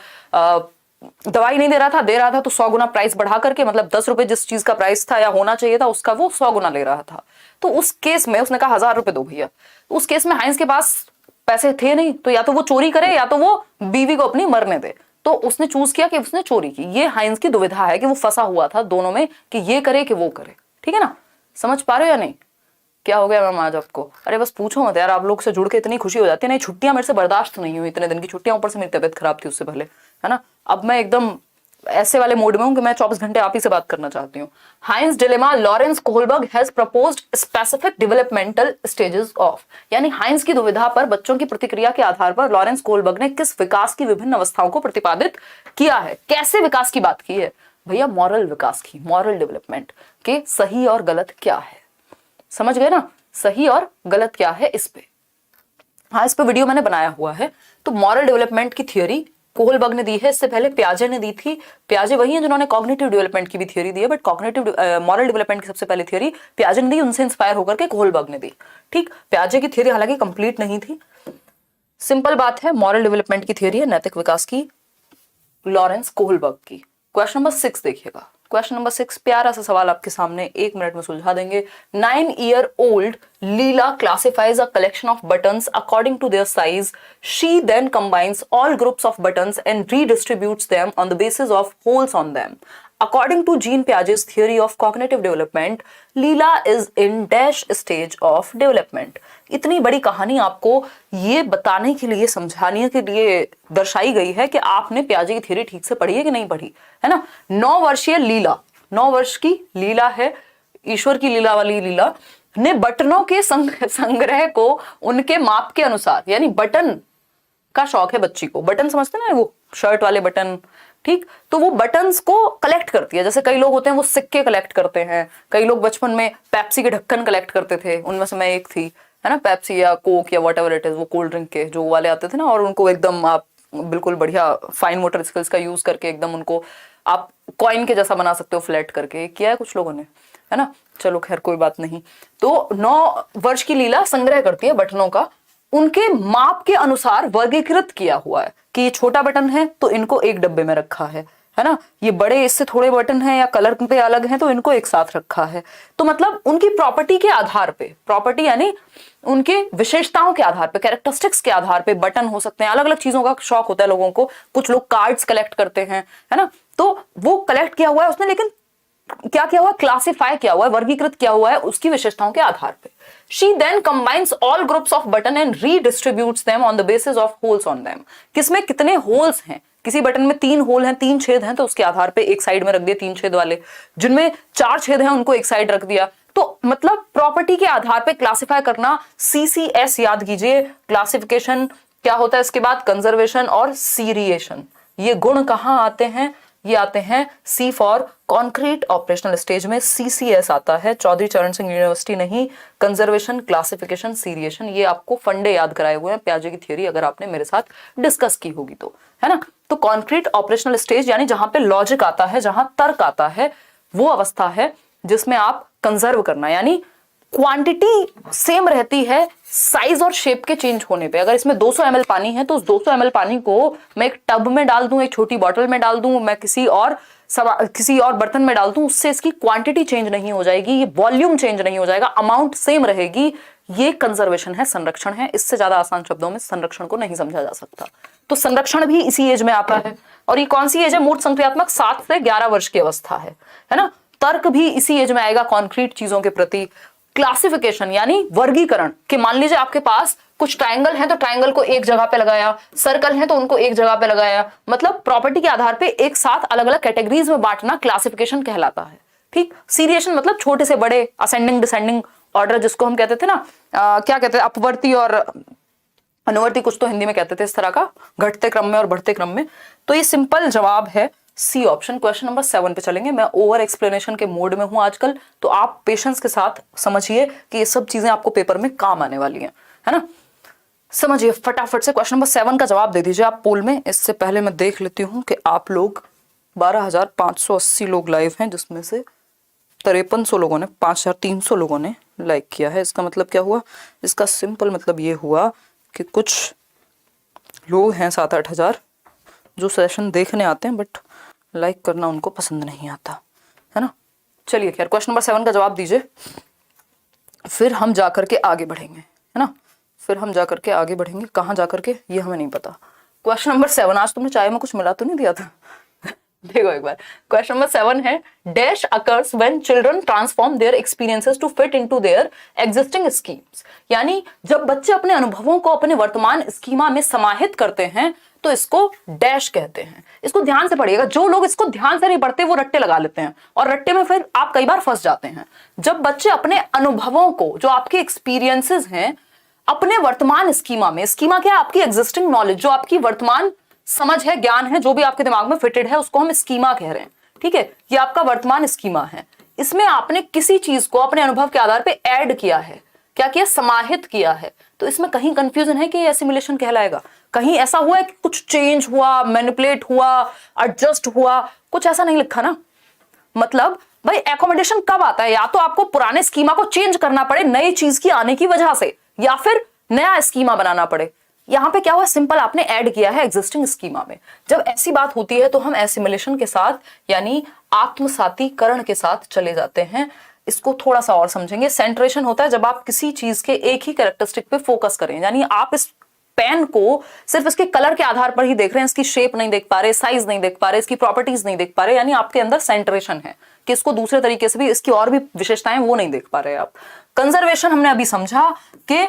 दवाई नहीं दे रहा था तो 100 गुना प्राइस बढ़ा करके, मतलब 10 रुपए जिस चीज का प्राइस था या होना चाहिए था उसका वो 100 गुना ले रहा था। तो उस केस में उसने कहा 1000 रुपए दो भैया। उस केस में हाइंस के पास पैसे थे नहीं, तो या तो वो चोरी करे या तो वो बीवी को अपनी मरने दे। तो उसने चूज किया कि उसने चोरी की। ये हाइंस की दुविधा है कि वो फंसा हुआ था दोनों में कि ये करे कि वो करे, ठीक है ना। समझ पा रहे हो या नहीं? क्या हो गया मैम आज आपको? अरे बस पूछो मत यार, आप लोग से जुड़ के इतनी खुशी हो जाती है। नहीं, छुट्टियां मेरे से बर्दाश्त नहीं हुई, इतने दिन की छुट्टियां, ऊपर से मेरी तबीयत खराब थी उससे पहले, है ना। अब मैं एकदम ऐसे वाले मोड में हूं कि मैं 24 घंटे आप ही से बात करना चाहती हूँ। Heinz dilemma, Lawrence Kohlberg has proposed specific developmental stages of, यानी हाइंस की दुविधा पर बच्चों की प्रतिक्रिया के आधार पर लॉरेंस कोहलबर्ग ने किस विकास की विभिन्न अवस्थाओं को प्रतिपादित किया है। कैसे विकास की बात की है भैया? मॉरल विकास की, मॉरल डेवलपमेंट के सही और गलत क्या है, समझ गए ना, सही और गलत क्या है इस पे। हाँ, इस पे वीडियो मैंने बनाया हुआ है। तो मॉरल डेवलपमेंट की थियोरी कोहलबर्ग ने दी है, इससे पहले पियाजे ने दी थी। पियाजे वही हैं जिन्होंने कॉग्निटिव डेवलपमेंट की भी थ्योरी दी है, बट कॉग्निटिव मॉरल डेवलपमेंट की सबसे पहले थ्योरी पियाजे ने दी, उनसे इंस्पायर होकर के कोहलबर्ग ने दी, ठीक। पियाजे की थ्योरी हालांकि कंप्लीट नहीं थी। सिंपल बात है, मॉरल डेवलपमेंट की थ्योरी है नैतिक विकास की, लॉरेंस कोहलबर्ग की। क्वेश्चन नंबर 6 देखिएगा। क्वेश्चन नंबर 6 प्यारा सा सवाल आपके सामने, 1 मिनट में सुलझा देंगे। 9-year-old Leela classifies a collection of buttons according to their size. She then combines all groups of buttons and redistributes them on the basis of holes on them. According to Jean Piaget's theory of cognitive development, Leela is in dash stage of development. इतनी बड़ी कहानी आपको ये बताने के लिए, समझाने के लिए दर्शाई गई है कि आपने पियाजे की थ्योरी ठीक से पढ़ी है कि नहीं पढ़ी, है ना। 9 वर्षीय लीला, 9 वर्ष की लीला है, ईश्वर की लीला वाली लीला ने बटनों के संग्रह को उनके माप के अनुसार, यानी बटन का शौक है बच्ची को, बटन समझते ना, वो शर्ट वाले बटन, ठीक। तो वो बटन्स को कलेक्ट करती है। जैसे कई लोग होते हैं वो सिक्के कलेक्ट करते हैं, कई लोग बचपन में पेप्सी के ढक्कन कलेक्ट करते थे, उनमें से मैं एक थी, है ना। पेप्सी या कोक या व्हाटएवर इट इज, वो कोल्ड ड्रिंक के जो वाले आते थे ना, और उनको एकदम आप बिल्कुल बढ़िया फाइन मोटर स्किल्स का यूज करके एकदम उनको आप कॉइन के जैसा बना सकते हो, फ्लैट करके किया है कुछ लोगों ने, है ना। चलो खैर कोई बात नहीं। तो 9 वर्ष की लीला संग्रह करती है बटनों का, उनके माप के अनुसार वर्गीकृत किया हुआ है कि ये छोटा बटन है तो इनको एक डब्बे में रखा है ना, ये बड़े इससे थोड़े बटन हैं या कलर पे अलग हैं तो इनको एक साथ रखा है। तो मतलब उनकी प्रॉपर्टी के आधार पे, प्रॉपर्टी यानी उनके विशेषताओं के आधार पे, कैरेक्टरिस्टिक्स के आधार पे बटन हो सकते हैं। अलग अलग चीजों का शौक होता है लोगों को, कुछ लोग कार्ड्स कलेक्ट करते हैं, है ना। तो वो कलेक्ट किया हुआ है उसने, लेकिन क्या किया हुआ है? क्लासिफाई किया हुआ है, वर्गीकृत किया हुआ है उसकी विशेषताओं के आधार पे। She then combines all groups of button and redistributes them on the basis of holes on them. किसमें कितने होल्स हैं? किसी बटन में 3 होल हैं, 3 छेद हैं, तो उसके आधार पे एक साइड में रख दिए 3 छेद वाले, जिनमें 4 छेद हैं उनको एक साइड रख दिया। तो मतलब प्रॉपर्टी के आधार पे क्लासिफाई करना, CCS याद कीजिए, क्लासिफिकेशन क्या होता है, इसके बाद कंजर्वेशन और सीरिएशन। ये गुण कहां आते हैं? ये आते हैं C for concrete operational stage में, CCS आता है, चौधरी चरण सिंह यूनिवर्सिटी नहीं, कंजर्वेशन, क्लासिफिकेशन, सीरिएशन। ये आपको फंडे याद कराए हुए हैं पियाजे की थ्योरी, अगर आपने मेरे साथ डिस्कस की होगी तो, है ना। तो कॉन्क्रीट ऑपरेशनल स्टेज यानी जहां पे लॉजिक आता है, जहां तर्क आता है, वो अवस्था है जिसमें आप कंजर्व करना, यानी क्वांटिटी सेम रहती है साइज और शेप के चेंज होने पे। अगर इसमें 200 ml पानी है तो उस 200 ml पानी को मैं एक टब में डाल दूं, एक छोटी बॉटल में डाल दूं, मैं किसी और किसी और बर्तन में डाल दूं, उससे इसकी क्वांटिटी चेंज नहीं हो जाएगी, ये वॉल्यूम चेंज नहीं हो जाएगा, अमाउंट सेम रहेगी। ये कंजर्वेशन है, संरक्षण है। इससे ज्यादा आसान शब्दों में संरक्षण को नहीं समझा जा सकता। तो संरक्षण भी इसी एज में आता है। और ये कौन सी एज है? मूर्त संक्रियात्मक 7 से 11 वर्ष की अवस्था है ना। तर्क भी इसी एज में आएगा, कॉन्क्रीट चीजों के प्रति। क्लासिफिकेशन यानी वर्गीकरण, कि मान लीजिए आपके पास कुछ ट्रायंगल है तो ट्रायंगल को एक जगह पे लगाया, सर्कल है तो उनको एक जगह पे लगाया, मतलब प्रॉपर्टी के आधार पे एक साथ अलग अलग कैटेगरीज में बांटना क्लासिफिकेशन कहलाता है। ठीक। सीरिएशन मतलब छोटे से बड़े, असेंडिंग डिसेंडिंग ऑर्डर, जिसको हम कहते थे ना, क्या कहते थे, अपवर्ती और अनुवर्ती, कुछ तो हिंदी में कहते थे इस तरह का, घटते क्रम में और बढ़ते क्रम में। तो ये सिंपल जवाब है सी ऑप्शन। क्वेश्चन नंबर 7 पे चलेंगे। मैं ओवर एक्सप्लेनेशन के मोड में हूं आजकल, तो आप पेशेंस के साथ समझिए कि ये सब चीजें आपको पेपर में काम आने वाली हैं, है ना। समझिए फटाफट से क्वेश्चन नंबर 7 का जवाब दे दीजिए आप पोल में। इससे पहले मैं देख लेती हूं कि आप लोग 12,580 लोग लाइव हैं, जिसमें से 5300 लोगों ने, 5,300 लोगों ने लाइक किया है। इसका मतलब क्या हुआ? इसका सिंपल मतलब ये हुआ कि कुछ लोग हैं 7-8 हजार जो सेशन देखने आते हैं बट लाइक करना उनको पसंद नहीं आता, है ना। चलिए खैर, क्वेश्चन नंबर 7 का जवाब दीजिए, फिर हम जाकर के आगे बढ़ेंगे, है ना। फिर हम जाकर के आगे बढ़ेंगे, कहाँ जाकर के ये हमें नहीं पता। क्वेश्चन नंबर 7, आज तुमने चाय में कुछ मिला तो नहीं दिया था? देखो एक बार, क्वेश्चन नंबर 7 है, dash occurs when children transform their experiences to fit into their existing schemes. यानी जब बच्चे अपने अनुभवों को अपने वर्तमान स्कीमा में समाहित करते हैं तो इसको डैश कहते हैं। इसको ध्यान से पढ़िएगा, जो लोग इसको ध्यान से नहीं पढ़ते वो रट्टे लगा लेते हैं, और रट्टे में फिर आप कई बार फंस जाते हैं। जब बच्चे अपने अनुभवों को, जो आपके एक्सपीरियंसेस हैं, अपने वर्तमान स्कीमा में, स्कीमा क्या है? आपकी एग्जिस्टिंग नॉलेज, जो आपकी वर्तमान समझ है, ज्ञान है, जो भी आपके दिमाग में फिटेड है, उसको हम स्कीमा कह रहे हैं। ठीक है, ये आपका वर्तमान स्कीमा है। इसमें आपने किसी चीज को अपने अनुभव के आधार पे ऐड किया है, क्या किया? समाहित किया है। तो इसमें कहीं कंफ्यूजन है कि ये एसिमिलेशन कहलाएगा? कहीं ऐसा हुआ है कि कुछ चेंज हुआ, मैनिपुलेट हुआ, एडजस्ट हुआ? कुछ ऐसा नहीं लिखा ना। मतलब भाई एकोमोडेशन कब आता है? या तो आपको पुराने स्कीमा को चेंज करना पड़े नई चीज की आने की वजह से, या फिर नया स्कीमा बनाना पड़े। यहां पे क्या हुआ? सिंपल आपने ऐड किया है एग्जिस्टिंग स्कीमा में। जब ऐसी बात होती है तो हम एसिमिलेशन के साथ, यानी आत्मसातीकरण के साथ चले जाते हैं। इसको थोड़ा सा और समझेंगे। सेंट्रेशन होता है जब आप किसी चीज के एक ही कैरेक्टरिस्टिक पे फोकस करें, यानी आप इस पेन को सिर्फ इसके कलर के आधार पर ही देख रहे हैं, इसकी शेप नहीं देख पा रहे, साइज नहीं देख पा रहे, इसकी प्रॉपर्टीज नहीं देख पा रहे, यानी आपके अंदर सेंट्रेशन है कि इसको दूसरे तरीके से भी, इसकी और भी विशेषताएं वो नहीं देख पा रहे आप। कंजर्वेशन हमने अभी समझा कि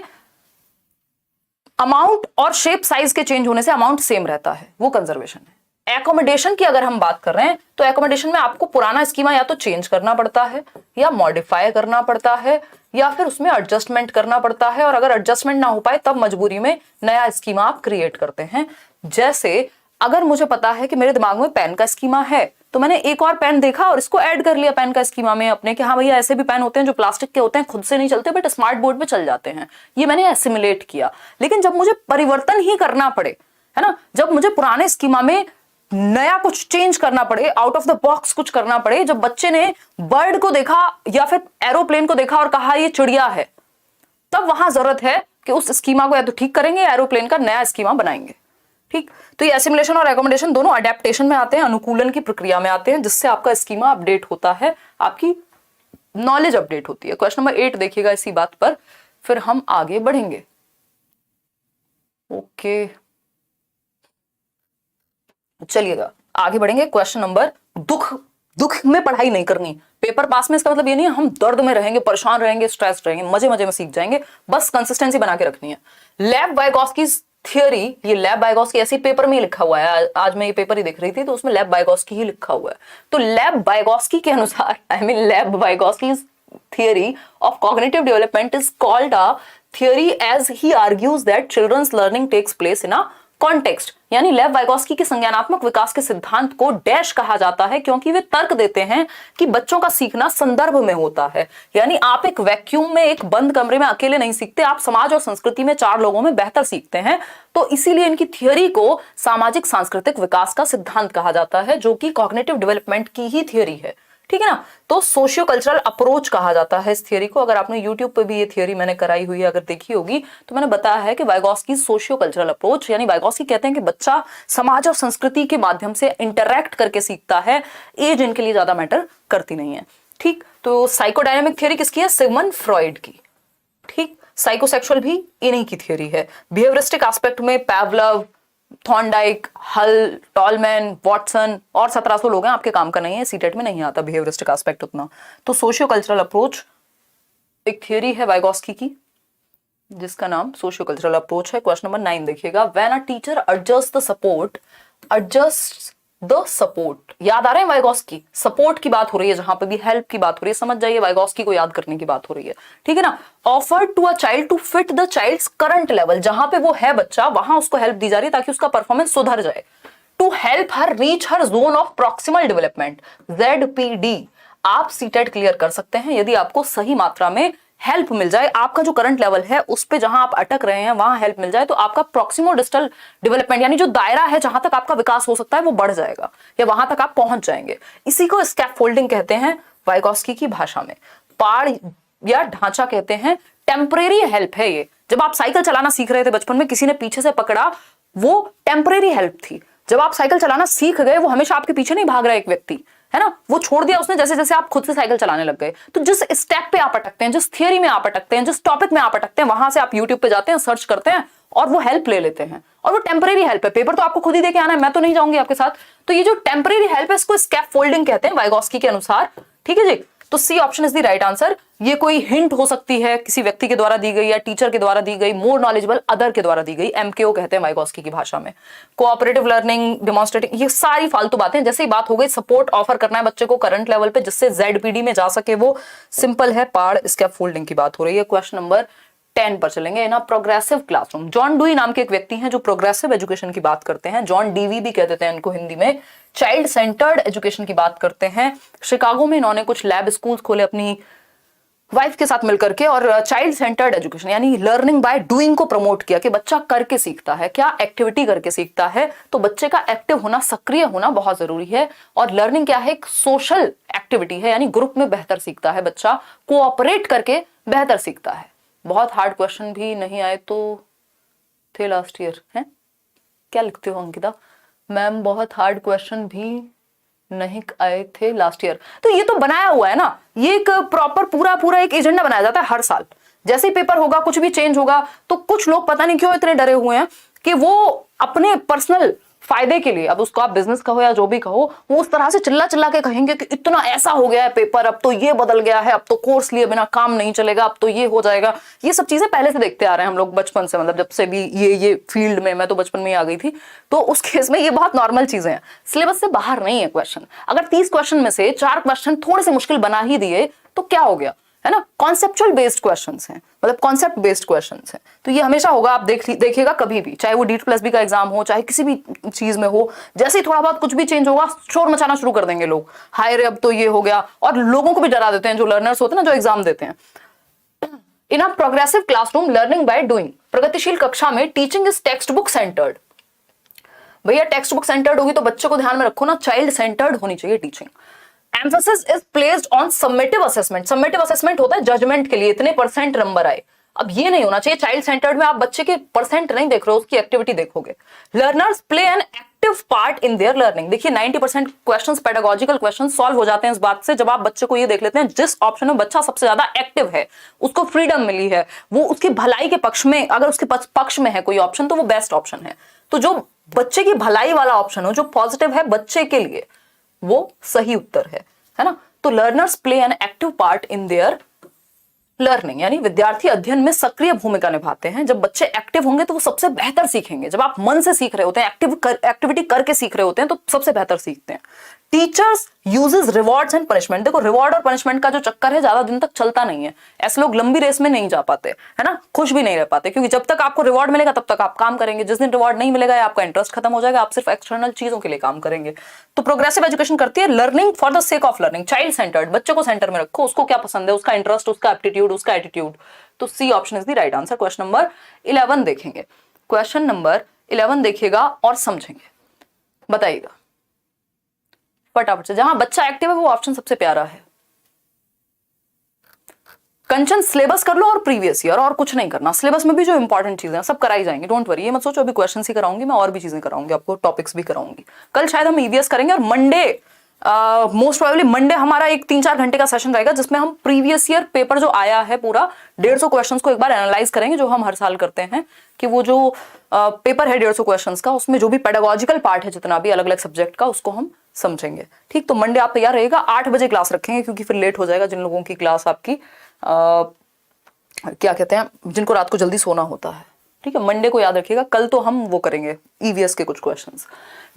अमाउंट और शेप साइज के चेंज होने से अमाउंट सेम रहता है, वो कंजर्वेशन है। एकोमोडेशन की अगर हम बात कर रहे हैं तो एकोमोडेशन में आपको पुराना स्कीमा या तो चेंज करना पड़ता है, या मॉडिफाई करना पड़ता है, या फिर उसमें एडजस्टमेंट करना पड़ता है, और अगर एडजस्टमेंट ना हो पाए तब मजबूरी में नया स्कीमा आप क्रिएट करते हैं। जैसे अगर मुझे पता है कि मेरे दिमाग में पेन का स्कीमा है, तो मैंने एक और पेन देखा और इसको ऐड कर लिया पेन का स्कीमा में अपने, कि हाँ भैया ऐसे भी पेन होते हैं जो प्लास्टिक के होते हैं, खुद से नहीं चलते बट स्मार्ट बोर्ड पे चल जाते हैं, ये मैंने एसिमिलेट किया। लेकिन जब मुझे परिवर्तन ही करना पड़े, है ना, जब मुझे पुराने स्कीमा में नया कुछ चेंज करना पड़े, आउट ऑफ द बॉक्स कुछ करना पड़े, जब बच्चे ने बर्ड को देखा या फिर एरोप्लेन को देखा और कहा ये चिड़िया है, तब वहां जरूरत है कि उस स्कीमा को या तो ठीक करेंगे या एरोप्लेन का नया स्कीमा बनाएंगे। ठीक, तो ये एसिमिलेशन और एकोमोडेशन दोनों अडेप्टेशन में आते हैं, अनुकूलन की प्रक्रिया में आते हैं, जिससे आपका स्कीमा अपडेट होता है, आपकी नॉलेज अपडेट होती है। क्वेश्चन नंबर 8 देखिएगा इसी बात पर, फिर हम आगे बढ़ेंगे। ओके, चलिएगा आगे बढ़ेंगे। क्वेश्चन नंबर, दुख में पढ़ाई नहीं करनी, पेपर पास में, इसका मतलब ये नहीं है हम दर्द में रहेंगे, परेशान रहेंगे, स्ट्रेस रहेंगे, मजे मजे में सीख जाएंगे, बस कंसिस्टेंसी बना के रखनी है। लेव वाइगोस्की थियरी, ये लेव वाइगोस्की ऐसे पेपर में ही लिखा हुआ है, आज मैं ये पेपर ही देख रही थी तो उसमें लेव वाइगोस्की ही लिखा हुआ है। तो लेव वाइगोस्की के अनुसार, लेव Vygotsky theory of cognitive development is called a theory as he argues that children's learning takes place in a context, यानी लेव वाइगोस्की के संज्ञानात्मक विकास के सिद्धांत को डैश कहा जाता है, क्योंकि वे तर्क देते हैं कि बच्चों का सीखना संदर्भ में होता है। यानी आप एक वैक्यूम में, एक बंद कमरे में अकेले नहीं सीखते, आप समाज और संस्कृति में 4 लोगों में बेहतर सीखते हैं। तो इसीलिए इनकी थियोरी को सामाजिक सांस्कृतिक विकास का सिद्धांत कहा जाता है, जो कि कॉग्निटिव डेवलपमेंट की ही थियोरी है। ठीक है ना। तो सोशियो कल्चरल अप्रोच कहा जाता है इस थियरी को। अगर आपने यूट्यूब पे भी ये थियरी मैंने कराई हुई है, अगर देखी होगी, तो मैंने बताया है कि वाइगोस्की सोशियो कल्चरल अप्रोच, यानी वाइगोस्की कहते हैं कि बच्चा समाज और संस्कृति के माध्यम से इंटरैक्ट करके सीखता है, एज इनके लिए ज्यादा मैटर करती नहीं है। ठीक, तो साइकोडायनेमिक थियरी किसकी है? सिगमंड फ्रॉइड की। ठीक, साइकोसेक्सुअल भी इन्हीं की थियरी है। बिहेवियरिस्टिक एस्पेक्ट में पैवलव, थॉर्नडाइक, हल, टॉलमैन, वॉटसन और 1700 लोग हैं, आपके काम का नहीं है, सीटेट में नहीं आता बिहेवियरिस्टिक एस्पेक्ट उतना। तो सोशियो कल्चरल अप्रोच एक थियरी है वाइगोस्की की, जिसका नाम सोशियो कल्चरल अप्रोच है। क्वेश्चन नंबर 9 देखिएगा, when a teacher adjust the support, याद आ रहे हैं वाइगोस्की? सपोर्ट की बात हो रही है, जहां पे भी हेल्प की बात हो रही है, समझ जाइए वाइगोस्की को याद करने की बात हो रही है। ठीक है ना। Offer to a child to fit the child's current level, जहां पे वो है बच्चा वहां उसको हेल्प दी जा रही है ताकि उसका परफॉर्मेंस सुधर जाए। To help her reach her zone of proximal development, ZPD। आप सीटेट क्लियर कर सकते हैं यदि आपको सही मात्रा में हेल्प मिल जाए, आपका जो करंट लेवल है उस पे जहां आप अटक रहे हैं वहां हेल्प मिल जाए, तो आपका प्रॉक्सिमो डिस्टल डेवलपमेंट यानी जो दायरा है जहां तक आपका विकास हो सकता है वो बढ़ जाएगा, या वहां तक आप पहुंच जाएंगे। इसी को स्कैफोल्डिंग कहते हैं वाइगोस्की की भाषा में। पाड़ या ढांचा कहते हैं, टेम्परेरी हेल्प है ये। जब आप साइकिल चलाना सीख रहे थे बचपन में, किसी ने पीछे से पकड़ा, वो टेम्परेरी हेल्प थी। जब आप साइकिल चलाना सीख गए, वो हमेशा आपके पीछे नहीं भाग रहा एक व्यक्ति, है ना, वो छोड़ दिया उसने जैसे जैसे आप खुद से साइकिल चलाने लग गए। तो जिस स्टेप पे आप अटकते हैं, जिस थियरी में आप अटकते हैं, जिस टॉपिक में आप अटकते हैं, वहां से आप यूट्यूब पे जाते हैं, सर्च करते हैं और वो हेल्प ले लेते हैं, और वो टेम्परेरी हेल्प है। पेपर तो आपको खुद ही देके आना है, मैं तो नहीं जाऊंगी आपके साथ। तो ये जो टेम्परेरी हेल्प है, इसको स्कैफोल्डिंग कहते हैं वाइगोस्की के अनुसार। ठीक है जी। तो C option is the right answer. ये कोई हिंट हो सकती है, किसी व्यक्ति के द्वारा दी गई, या टीचर के द्वारा दी गई, मोर नॉलेजेबल अदर के द्वारा दी गई, MKO कहते हैं वाइगोस्की की भाषा में। कोऑपरेटिव लर्निंग, डेमोन्स्ट्रेटिंग, ये सारी फालतू बातें। जैसे ही बात हो गई सपोर्ट ऑफर करना है बच्चे को करंट लेवल पे जिससे ZPD में जा सके, वो सिंपल है, पाड़ स्कैफोल्डिंग की बात हो रही है। क्वेश्चन नंबर 10 पर चलेंगे। इन प्रोग्रेसिव क्लासरूम, जॉन डुई नाम के एक व्यक्ति हैं जो प्रोग्रेसिव एजुकेशन की बात करते हैं, जॉन डीवी भी कह देते हैं इनको हिंदी में। चाइल्ड सेंटर्ड एजुकेशन की बात करते हैं। शिकागो में इन्होंने कुछ लैब स्कूल्स खोले अपनी वाइफ के साथ मिलकर के, और चाइल्ड सेंटर्ड एजुकेशन यानी लर्निंग बाय डूइंग को प्रमोट किया कि बच्चा करके सीखता है। क्या? एक्टिविटी करके सीखता है। तो बच्चे का एक्टिव होना, सक्रिय होना बहुत जरूरी है। और लर्निंग क्या है? एक सोशल एक्टिविटी है, यानी ग्रुप में बेहतर सीखता है बच्चा, कोऑपरेट करके बेहतर सीखता है। बहुत हार्ड क्वेश्चन भी नहीं आए तो थे लास्ट ईयर, हैं? क्या लिखते हो अंकिता? मैम बहुत हार्ड क्वेश्चन भी नहीं आए थे लास्ट ईयर। तो ये तो बनाया हुआ है ना, ये एक प्रॉपर पूरा एक एजेंडा बनाया जाता है हर साल। जैसे ही पेपर होगा, कुछ भी चेंज होगा, तो कुछ लोग पता नहीं क्यों इतने डरे हुए हैं कि वो अपने पर्सनल फायदे के लिए, अब उसको आप बिजनेस कहो या जो भी कहो, वो उस तरह से चिल्ला चिल्ला के कहेंगे कि इतना ऐसा हो गया है पेपर, अब तो ये बदल गया है, अब तो कोर्स लिए बिना काम नहीं चलेगा, अब तो ये हो जाएगा। ये सब चीजें पहले से देखते आ रहे हैं हम लोग बचपन से, मतलब जब से भी ये फील्ड में, मैं तो बचपन में ही आ गई थी। तो उस केस में ये बहुत नॉर्मल चीजें हैं, सिलेबस से बाहर नहीं है क्वेश्चन। अगर 30 क्वेश्चन में से 4 क्वेश्चन थोड़े से मुश्किल बना ही दिए तो क्या हो गया, है ना। कॉन्सेप्चुअल बेस्ड क्वेश्चंस हैं, मतलब कॉन्सेप्ट बेस्ड क्वेश्चंस हैं। तो ये हमेशा होगा, आप देखिएगा कभी भी, चाहे वो D2+B का एग्जाम हो, चाहे किसी भी चीज में हो, जैसे ही थोड़ा बहुत कुछ भी चेंज होगा, शोर मचाना शुरू कर देंगे लोग, हाय रे अब तो ये हो गया, और लोगों को भी डरा देते हैं जो लर्नर्स होते हैं ना, जो एग्जाम देते हैं। In a progressive classroom learning by doing, प्रगतिशील कक्षा में teaching is textbook centred. भैया टेक्स्ट बुक सेंटर्ड होगी तो बच्चे को ध्यान में रखो ना, चाइल्ड सेंटर्ड होनी चाहिए teaching. Emphasis is placed on summative assessment. Summative assessment होता है जजमेंट के लिए, इतने परसेंट नंबर आए। अब ये नहीं होना चाहिए चाइल्ड सेंटर्ड में, आप बच्चे के परसेंट नहीं देख रहे हो, उसकी एक्टिविटी देखोगे। Learners play an active part in their learning. देखिए 90% क्वेश्चंस, पेडागोजिकल क्वेश्चंस सॉल्व हो जाते हैं इस बात से, जब आप बच्चे को ये देख लेते हैं जिस ऑप्शन में बच्चा सबसे ज्यादा एक्टिव है, उसको फ्रीडम मिली है, वो उसकी भलाई के पक्ष में, अगर उसके पक्ष में है कोई ऑप्शन तो वो बेस्ट ऑप्शन है। तो जो बच्चे की भलाई वाला ऑप्शन हो, जो पॉजिटिव है बच्चे के लिए, वो सही उत्तर है ना। तो learners play an active part in their learning, यानी विद्यार्थी अध्ययन में सक्रिय भूमिका निभाते हैं। जब बच्चे एक्टिव होंगे तो वो सबसे बेहतर सीखेंगे। जब आप मन से सीख रहे होते हैं, एक्टिविटी करके सीख रहे होते हैं, तो सबसे बेहतर सीखते हैं। Teachers uses rewards and punishment. देखो रिवॉर्ड और पनिशमेंट का जो चक्कर है ज्यादा दिन तक चलता नहीं है, ऐसे लोग लंबी रेस में नहीं जा पाते, है ना, खुश भी नहीं रह पाते, क्योंकि जब तक आपको रिवॉर्ड मिलेगा तब तक आप काम करेंगे, जिस दिन रिवॉर्ड नहीं मिलेगा आपका इंटरेस्ट खत्म हो जाएगा, आप सिर्फ एक्सटर्नल चीजों के लिए काम करेंगे। तो प्रोग्रेसिव एजुकेशन करती है learning for the sake of learning, child centred, बच्चे को सेंटर में रखो, उसको क्या पसंद है, उसका इंटरेस्ट, उसका एप्टीट्यूड, उसका एटीट्यूड। तो C option is the right answer. Question number 11 देखेंगे, क्वेश्चन नंबर 11 देखिएगा और समझेंगे, बताइएगा। फटाफट से, जहां बच्चा एक्टिव है वो ऑप्शन सबसे प्यारा है। कंचन सिलेबस कर लो और प्रीवियस ईयर, और कुछ नहीं करना। सिलेबस में भी जो इंपॉर्टेंट चीजें हैं सब कराई जाएंगी, डोंट वरी, ये मत सोचो अभी क्वेश्चन ही कराऊंगी मैं, और भी चीजें कराऊंगी आपको, टॉपिक्स भी कराऊंगी। कल शायद हम ईवीएस करेंगे, और मंडे मोस्ट प्रोबेबली मंडे हमारा एक 3-4 घंटे का सेशन रहेगा जिसमें हम प्रीवियस ईयर पेपर जो आया है पूरा 150 क्वेश्चंस को एक बार एनालाइज करेंगे, जो हम हर साल करते हैं कि वो जो पेपर है 150 क्वेश्चंस का, उसमें जो भी पेडागोजिकल पार्ट है जितना भी अलग अलग सब्जेक्ट का, उसको हम समझेंगे। ठीक, तो मंडे आप तैयार रहिएगा। 8 बजे क्लास रखेंगे क्योंकि फिर लेट हो जाएगा जिन लोगों की क्लास आपकी क्या कहते हैं, जिनको रात को जल्दी सोना होता है। ठीक है, मंडे को याद रखिएगा। कल तो हम वो करेंगे ईवीएस के कुछ questions.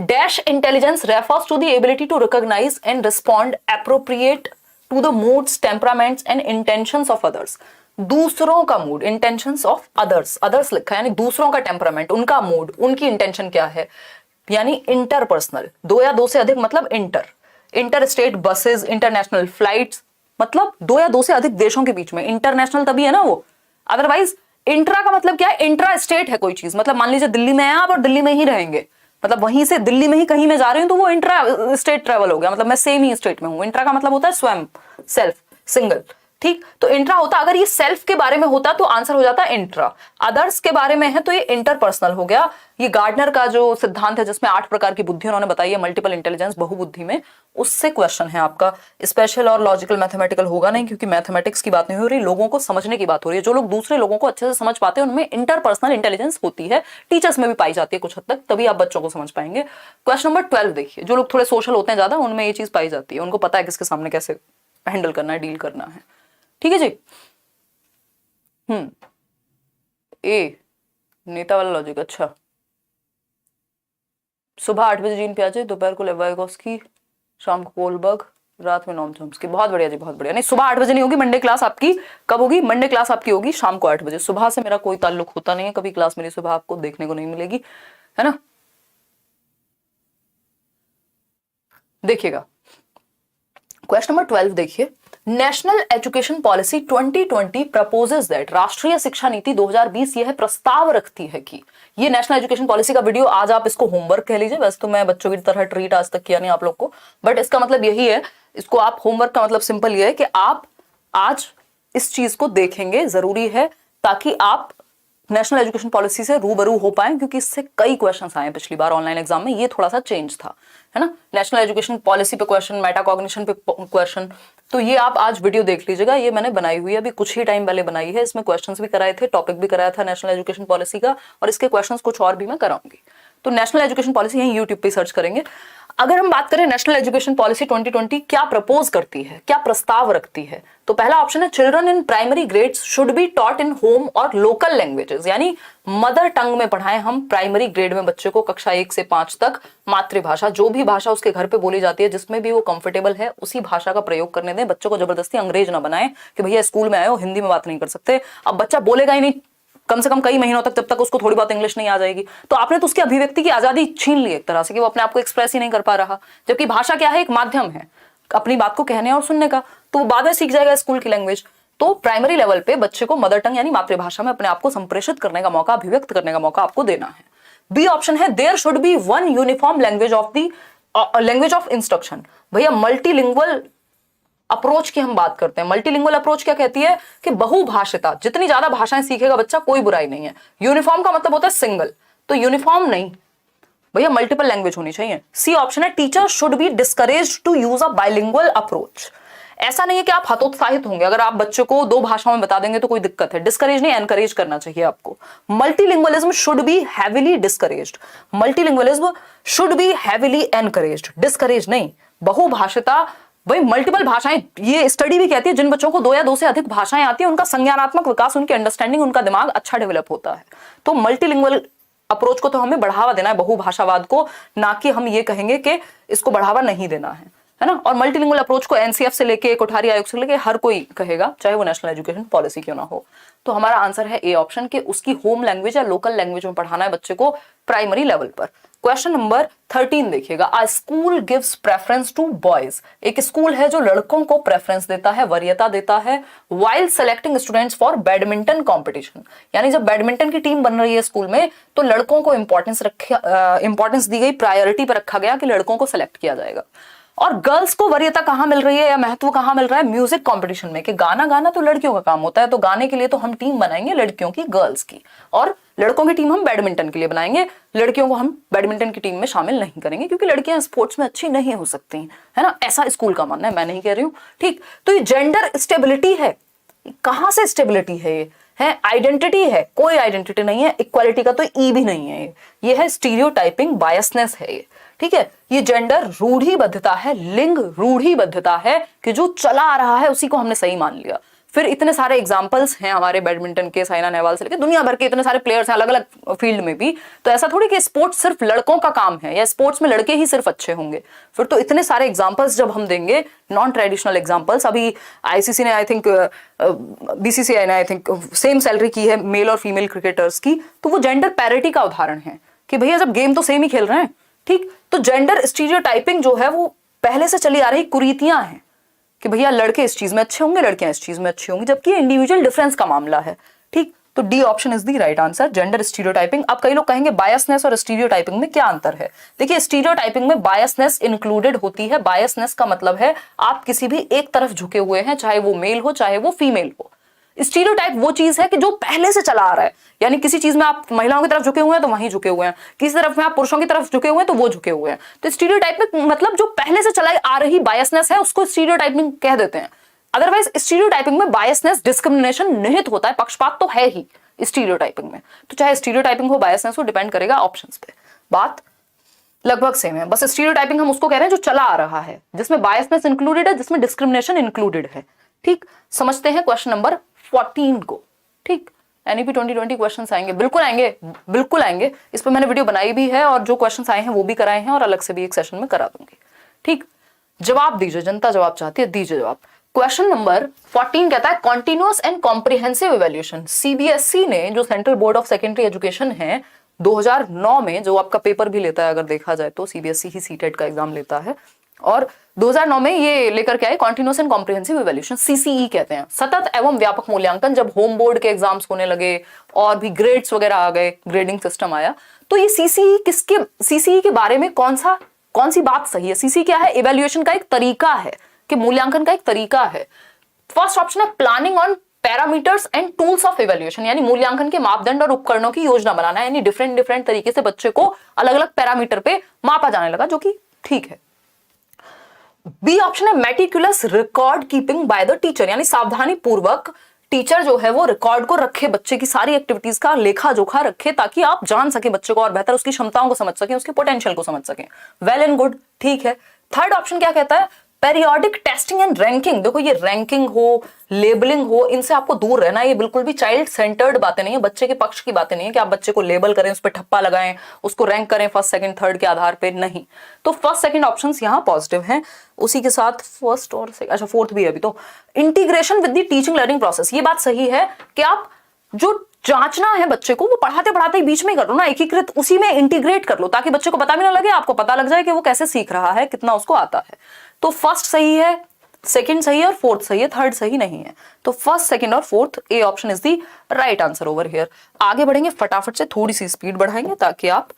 Dash intelligence refers to the ability to recognise and respond appropriate to the moods, temperaments and intentions of others. दूसरों का mood, intentions of others, others लिखा है यानी दूसरों का टेम्परामेंट, उनका मूड, उनकी इंटेंशन क्या है, यानी इंटरपर्सनल। 2 या 2 से अधिक मतलब inter, inter state buses, international flights, मतलब 2 या 2 से अधिक देशों के बीच में। इंटरनेशनल तभी है ना वो, अदरवाइज इंट्रा का मतलब क्या है, इंट्रा स्टेट है कोई चीज, मतलब मान लीजिए दिल्ली में हैं आप और दिल्ली में ही रहेंगे, मतलब वहीं से दिल्ली में ही कहीं मैं जा रही हूं तो वो इंट्रा स्टेट ट्रेवल हो गया, मतलब मैं सेम ही स्टेट में हूं। इंट्रा का मतलब होता है स्वयं, सेल्फ, सिंगल। ठीक, तो इंट्रा होता, अगर ये सेल्फ के बारे में होता तो आंसर हो जाता इंट्रा। अदर्स के बारे में है तो ये इंटरपर्सनल हो गया। ये गार्डनर का जो सिद्धांत है जिसमें 8 प्रकार की बुद्धि उन्होंने बताई है, मल्टीपल इंटेलिजेंस, बहुबुद्धि में, उससे क्वेश्चन है आपका। स्पेशल और लॉजिकल मैथमेटिकल होगा नहीं, क्योंकि मैथमेटिक्स की बात नहीं हो रही, लोगों को समझने की बात हो रही है। जो लोग दूसरे लोगों को अच्छे से समझ पाते हैं उनमें इंटरपर्सनल इंटेलिजेंस होती है, टीचर्स में भी पाई जाती है कुछ हद तक, तभी आप बच्चों को समझ पाएंगे। क्वेश्चन नंबर 12 देखिए, जो लोग थोड़े सोशल होते हैं ज्यादा, उनमें ये चीज पाई जाती है, उनको पता है किसके सामने कैसे हैंडल करना है, डील करना है। ठीक है जी। ए नेता वाला लॉजिक, अच्छा। सुबह 8 बजे जीन पियाजे, दोपहर को लेवाइगोस्की, शाम को कोलबर्ग, रात में नॉम चॉम्स्की। बहुत बढ़िया जी, बहुत बढ़िया। नहीं, सुबह 8 बजे नहीं होगी मंडे क्लास आपकी। कब होगी? मंडे क्लास आपकी होगी शाम को 8 बजे। सुबह से मेरा कोई ताल्लुक होता नहीं है, कभी क्लास मेरी सुबह आपको देखने को नहीं मिलेगी, है ना। देखिएगा क्वेश्चन नंबर 12 देखिए। National Education policy 2020 proposes that, राष्ट्रीय शिक्षा नीति 2020 यह प्रस्ताव रखती है कि, ये नेशनल एजुकेशन पॉलिसी का वीडियो आज आप इसको होमवर्क कह लीजिए, वैसे तो मैं बच्चों की तरह ट्रीट आज तक किया नहीं आप लोग को, बट इसका मतलब यही है, इसको आप होमवर्क का मतलब सिंपल ये है कि आप आज इस चीज को देखेंगे, जरूरी है, ताकि आप नेशनल एजुकेशन पॉलिसी से रूबरू हो पाए, क्योंकि इससे कई क्वेश्चंस आए पिछली बार ऑनलाइन एग्जाम में, ये थोड़ा सा चेंज था, है ना। नेशनल एजुकेशन पॉलिसी पे क्वेश्चन, मेटाकॉग्निशन पे क्वेश्चन, तो ये आप आज वीडियो देख लीजिएगा। ये मैंने बनाई हुई है, अभी कुछ ही टाइम पहले बनाई है, इसमें क्वेश्चंस भी कराए थे, टॉपिक भी कराया था नेशनल एजुकेशन पॉलिसी का, और इसके क्वेश्चंस कुछ और भी मैं कराऊंगी। तो नेशनल एजुकेशन पॉलिसी यहीं यूट्यूब पे सर्च करेंगे। अगर हम बात करें नेशनल एजुकेशन पॉलिसी 2020 क्या प्रपोज करती है, क्या प्रस्ताव रखती है, तो पहला ऑप्शन है children in primary grades should be taught in home और लोकल लैंग्वेजेस, यानी मदर टंग में पढ़ाएं हम प्राइमरी ग्रेड में बच्चे को, कक्षा 1 से 5 तक मातृभाषा, जो भी भाषा उसके घर पे बोली जाती है, जिसमें भी वो कंफर्टेबल है उसी भाषा का प्रयोग करने दें। बच्चों को जबरदस्ती अंग्रेज ना बनाएं कि भैया स्कूल में आए हो हिंदी में बात नहीं कर सकते। अब बच्चा बोलेगा ही नहीं कम से कम कई महीनों तक, जब तक उसको थोड़ी बहुत इंग्लिश नहीं आ जाएगी, तो आपने तो उसकी अभिव्यक्ति की आजादी छीन ली एक तरह से, कि वो अपने आप को एक्सप्रेस ही नहीं कर पा रहा। जबकि भाषा क्या है, एक माध्यम है अपनी बात को कहने और सुनने का, तो वो बाद में सीख जाएगा स्कूल की लैंग्वेज। तो प्राइमरी लेवल पे बच्चे को मदर टंग यानी मातृभाषा में अपने आप को संप्रेषित करने का मौका, अभिव्यक्त करने का मौका आपको देना है। बी ऑप्शन है there should be one uniform language of the language of instruction. भैया मल्टीलिंगुअल अप्रोच की हम बात करते हैं। मल्टीलिंगुअल अप्रोच क्या कहती है कि बहुभाषिता, जितनी ज्यादा भाषाएं सीखेगा बच्चा कोई बुराई नहीं है। यूनिफॉर्म का मतलब होता है सिंगल, तो यूनिफॉर्म नहीं भैया, मल्टीपल लैंग्वेज होनी चाहिए। सी ऑप्शन है teacher should be discouraged to use a bilingual approach. ऐसा नहीं है कि आप हतोत्साहित होंगे अगर आप बच्चों को 2 भाषाओं में बता देंगे तो कोई दिक्कत है, डिस्करेज नहीं, एनकरेज करना चाहिए आपको। Multilingualism should be heavily discouraged, multilingualism should be heavily encouraged, discourage नहीं। बहुभाषिता, भाई मल्टीपल भाषाएं, ये स्टडी भी कहती है जिन बच्चों को 2 या 2 से अधिक भाषाएं आती है उनका संज्ञानात्मक विकास, उनकी अंडरस्टैंडिंग, उनका दिमाग अच्छा डेवलप होता है। तो मल्टीलिंगुअल अप्रोच को तो हमें बढ़ावा देना है, बहुभाषावाद को, ना कि हम ये कहेंगे कि इसको बढ़ावा नहीं देना है ना। और मल्टीलिंगुअल अप्रोच को एनसीएफ से लेके, कोठारी आयोग से लेके हर कोई कहेगा, चाहे वो नेशनल एजुकेशन पॉलिसी क्यों ना हो। तो हमारा आंसर है ए ऑप्शन, के उसकी होम लैंग्वेज या लोकल लैंग्वेज में पढ़ाना है बच्चे को प्राइमरी लेवल पर। क्वेश्चन नंबर 13 देखिएगा। A school gives preference to boys, एक स्कूल है जो लड़कों को प्रेफरेंस देता है, वरीयता देता है, while selecting students for badminton competition, यानी जब बैडमिंटन की टीम बन रही है स्कूल में तो लड़कों को इंपॉर्टेंस दी गई, प्रायोरिटी पर रखा गया कि लड़कों को सेलेक्ट किया जाएगा। और गर्ल्स को वरीयता कहाँ मिल रही है या महत्व कहाँ मिल रहा है? म्यूजिक कंपटीशन में, कि गाना गाना तो लड़कियों का काम होता है, तो गाने के लिए तो हम टीम बनाएंगे लड़कियों की, गर्ल्स की, और लड़कों की टीम हम बैडमिंटन के लिए बनाएंगे, लड़कियों को हम बैडमिंटन की टीम में शामिल नहीं करेंगे क्योंकि लड़कियां स्पोर्ट्स में अच्छी नहीं हो सकती, है ना? ऐसा स्कूल का मानना है, मैं नहीं कह रही हूं, ठीक? तो ये जेंडर स्टेबिलिटी है। कहां से स्टेबिलिटी है? ये है आइडेंटिटी है, कोई आइडेंटिटी नहीं है। इक्वालिटी का तो ई भी नहीं है। ये है स्टीरियोटाइपिंग बायसनेस है ये, ठीक है? ये जेंडर रूढ़िबद्धता है, लिंग रूढ़िबद्धता है कि जो चला आ रहा है उसी को हमने सही मान लिया। फिर इतने सारे एग्जाम्पल्स हैं हमारे बैडमिंटन के, साइना नेहवाल से लेकर दुनिया भर के इतने सारे प्लेयर्स हैं अलग अलग फील्ड में भी। तो ऐसा थोड़ी कि स्पोर्ट्स सिर्फ लड़कों का काम है या स्पोर्ट्स में लड़के ही सिर्फ अच्छे होंगे। फिर तो इतने सारे एग्जाम्पल्स जब हम देंगे, नॉन ट्रेडिशनल एग्जाम्पल्स, अभी आईसीसी ने आई थिंक, बीसीसीआई ने आई थिंक सेम सैलरी की है मेल और फीमेल क्रिकेटर्स की, तो वो जेंडर पैरिटी का उदाहरण है कि भैया जब गेम तो सेम ही खेल रहे हैं, ठीक? तो जेंडर स्टीरियोटाइपिंग जो है वो पहले से चली आ रही कुरीतियां हैं कि भैया लड़के इस चीज में अच्छे होंगे, लड़कियां इस चीज में अच्छी होंगी, जबकि इंडिविजुअल डिफरेंस का मामला है, ठीक? तो D option is the right answer, gender stereotyping. अब कई लोग कहेंगे बायसनेस और स्टीरियोटाइपिंग में क्या अंतर है? देखिए, स्टीरियोटाइपिंग में बायसनेस इंक्लूडेड होती है। बायसनेस का मतलब है आप किसी भी एक तरफ झुके हुए हैं, चाहे वो मेल हो चाहे वो फीमेल हो। स्टीरियोटाइप वो चीज है कि जो पहले से चला आ रहा है, यानी किसी चीज में आप महिलाओं की तरफ झुके हुए हैं तो वहीं झुके हुए हैं, किसी तरफ में आप पुरुषों की तरफ झुके हुए हैं तो वो झुके हुए हैं। तो स्टीरियोटाइप में मतलब जो पहले से चलाई आ रही बायसनेस है उसको स्टीरियोटाइपिंग कह देते हैं। अदरवाइज स्टीरियोटाइपिंग में बायसनेस, डिस्क्रिमिनेशन निहित होता है, पक्षपात तो है ही स्टीरियोटाइपिंग में। तो चाहे स्टीरियोटाइपिंग हो, बायसनेस हो, डिपेंड करेगा ऑप्शंस पे। बात लगभग सेम है, बस स्टीरियोटाइपिंग हम उसको कह रहे हैं जो चला आ रहा है, जिसमें बायसनेस इंक्लूडेड है, जिसमें डिस्क्रिमिनेशन इंक्लूडेड है, ठीक? समझते हैं क्वेश्चन नंबर 14 को, ठीक? एनईपी 2020 क्वेश्चंस आएंगे, बिल्कुल आएंगे, बिल्कुल आएंगे। इस पर मैंने वीडियो बनाई भी है और जो क्वेश्चंस आए हैं वो भी कराए हैं और अलग से भी एक सेशन में करा दूंगी, ठीक? जवाब दीजिए, जनता जवाब चाहती है, दीजिए जवाब। क्वेश्चन नंबर 14 कहता है continuous and comprehensive evaluation. CBSE ने, जो central board of secondary education है, 2009 में, जो आपका पेपर भी लेता है अगर देखा जाए तो, सीबीएसई ही सीटेट का एग्जाम लेता है, और 2009 में ये लेकर के आए continuous and comprehensive evaluation, CCE कहते हैं, सतत एवं व्यापक मूल्यांकन। जब होम बोर्ड के एग्जाम्स होने लगे और भी ग्रेड्स वगैरह आ गए, ग्रेडिंग सिस्टम आया, तो ये सीसीई के बारे में कौन सी बात सही है? सीसीई क्या है? इवैल्यूएशन का एक तरीका है, कि मूल्यांकन का एक तरीका है। फर्स्ट ऑप्शन है planning on parameters and tools of evaluation, यानी मूल्यांकन के मापदंड और उपकरणों की योजना बनाना है, यानी डिफरेंट तरीके से बच्चे को अलग अलग पैरामीटर पे मापा जाने लगा, जो कि ठीक है। बी ऑप्शन है meticulous record keeping by the teacher, यानी सावधानी पूर्वक टीचर जो है वो रिकॉर्ड को रखे, बच्चे की सारी एक्टिविटीज का लेखा जोखा रखे, ताकि आप जान सके बच्चे को और बेहतर, उसकी क्षमताओं को समझ सकें, उसके पोटेंशियल को समझ सकें। वेल एंड गुड, ठीक है। थर्ड ऑप्शन क्या कहता है? Periodic testing and ranking. देखो, ये रैंकिंग हो, लेबलिंग हो, इनसे आपको दूर रहना है। ये बिल्कुल भी चाइल्ड सेंटर्ड बातें नहीं है, बच्चे के पक्ष की बातें नहीं है कि आप बच्चे को लेबल करें, उस पर ठप्पा लगाएं, उसको रैंक करें फर्स्ट सेकंड थर्ड के आधार पे, नहीं। तो फर्स्ट सेकंड ऑप्शंस यहाँ पॉजिटिव हैं। उसी के साथ फर्स्ट और अच्छा फोर्थ भी है अभी तो। Integration with the teaching learning process, ये बात सही है कि आप जो जांचना है बच्चे को, वो पढ़ाते पढ़ाते ही बीच में कर लो ना, एकीकृत उसी में इंटीग्रेट कर लो, ताकि बच्चे को पता भी ना लगे, आपको पता लग जाए कि वो कैसे सीख रहा है, कितना उसको आता है। तो फर्स्ट सही है, सेकंड सही है और फोर्थ सही है, थर्ड सही नहीं है। तो फर्स्ट, सेकंड और fourth, A option is the right answer over here. आगे बढ़ेंगे फटाफट से, थोड़ी सी स्पीड बढ़ाएंगे ताकि आप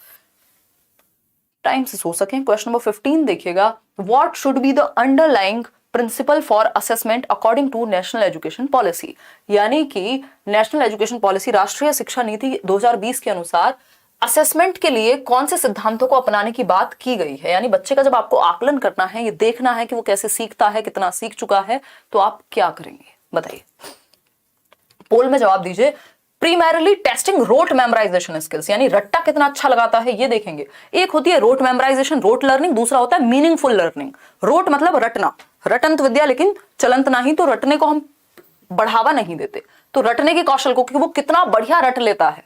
टाइम से सो सकें। क्वेश्चन नंबर 15 देखिएगा, what should be the underlying principle for assessment according to National Education Policy, यानी कि नेशनल एजुकेशन पॉलिसी, राष्ट्रीय शिक्षा नीति 2020 के अनुसार असेसमेंट के लिए कौन से सिद्धांतों को अपनाने की बात की गई है। यानी बच्चे का जब आपको आकलन करना है, ये देखना है कि वो कैसे सीखता है, कितना सीख चुका है, तो आप क्या करेंगे बताइए। पोल में जवाब दीजिए। प्रीमैरिली टेस्टिंग रोट मेमोराइजेशन स्किल्स, यानी रट्टा कितना अच्छा लगाता है ये देखेंगे। एक होती है रोट मेमोराइजेशन, रोट लर्निंग, दूसरा होता है मीनिंगफुल लर्निंग। रोट मतलब रटना, रटंत विद्या लेकिन चलंत नहीं, तो रटने को हम बढ़ावा नहीं देते, तो रटने के कौशल को कि वो कितना बढ़िया रट लेता है।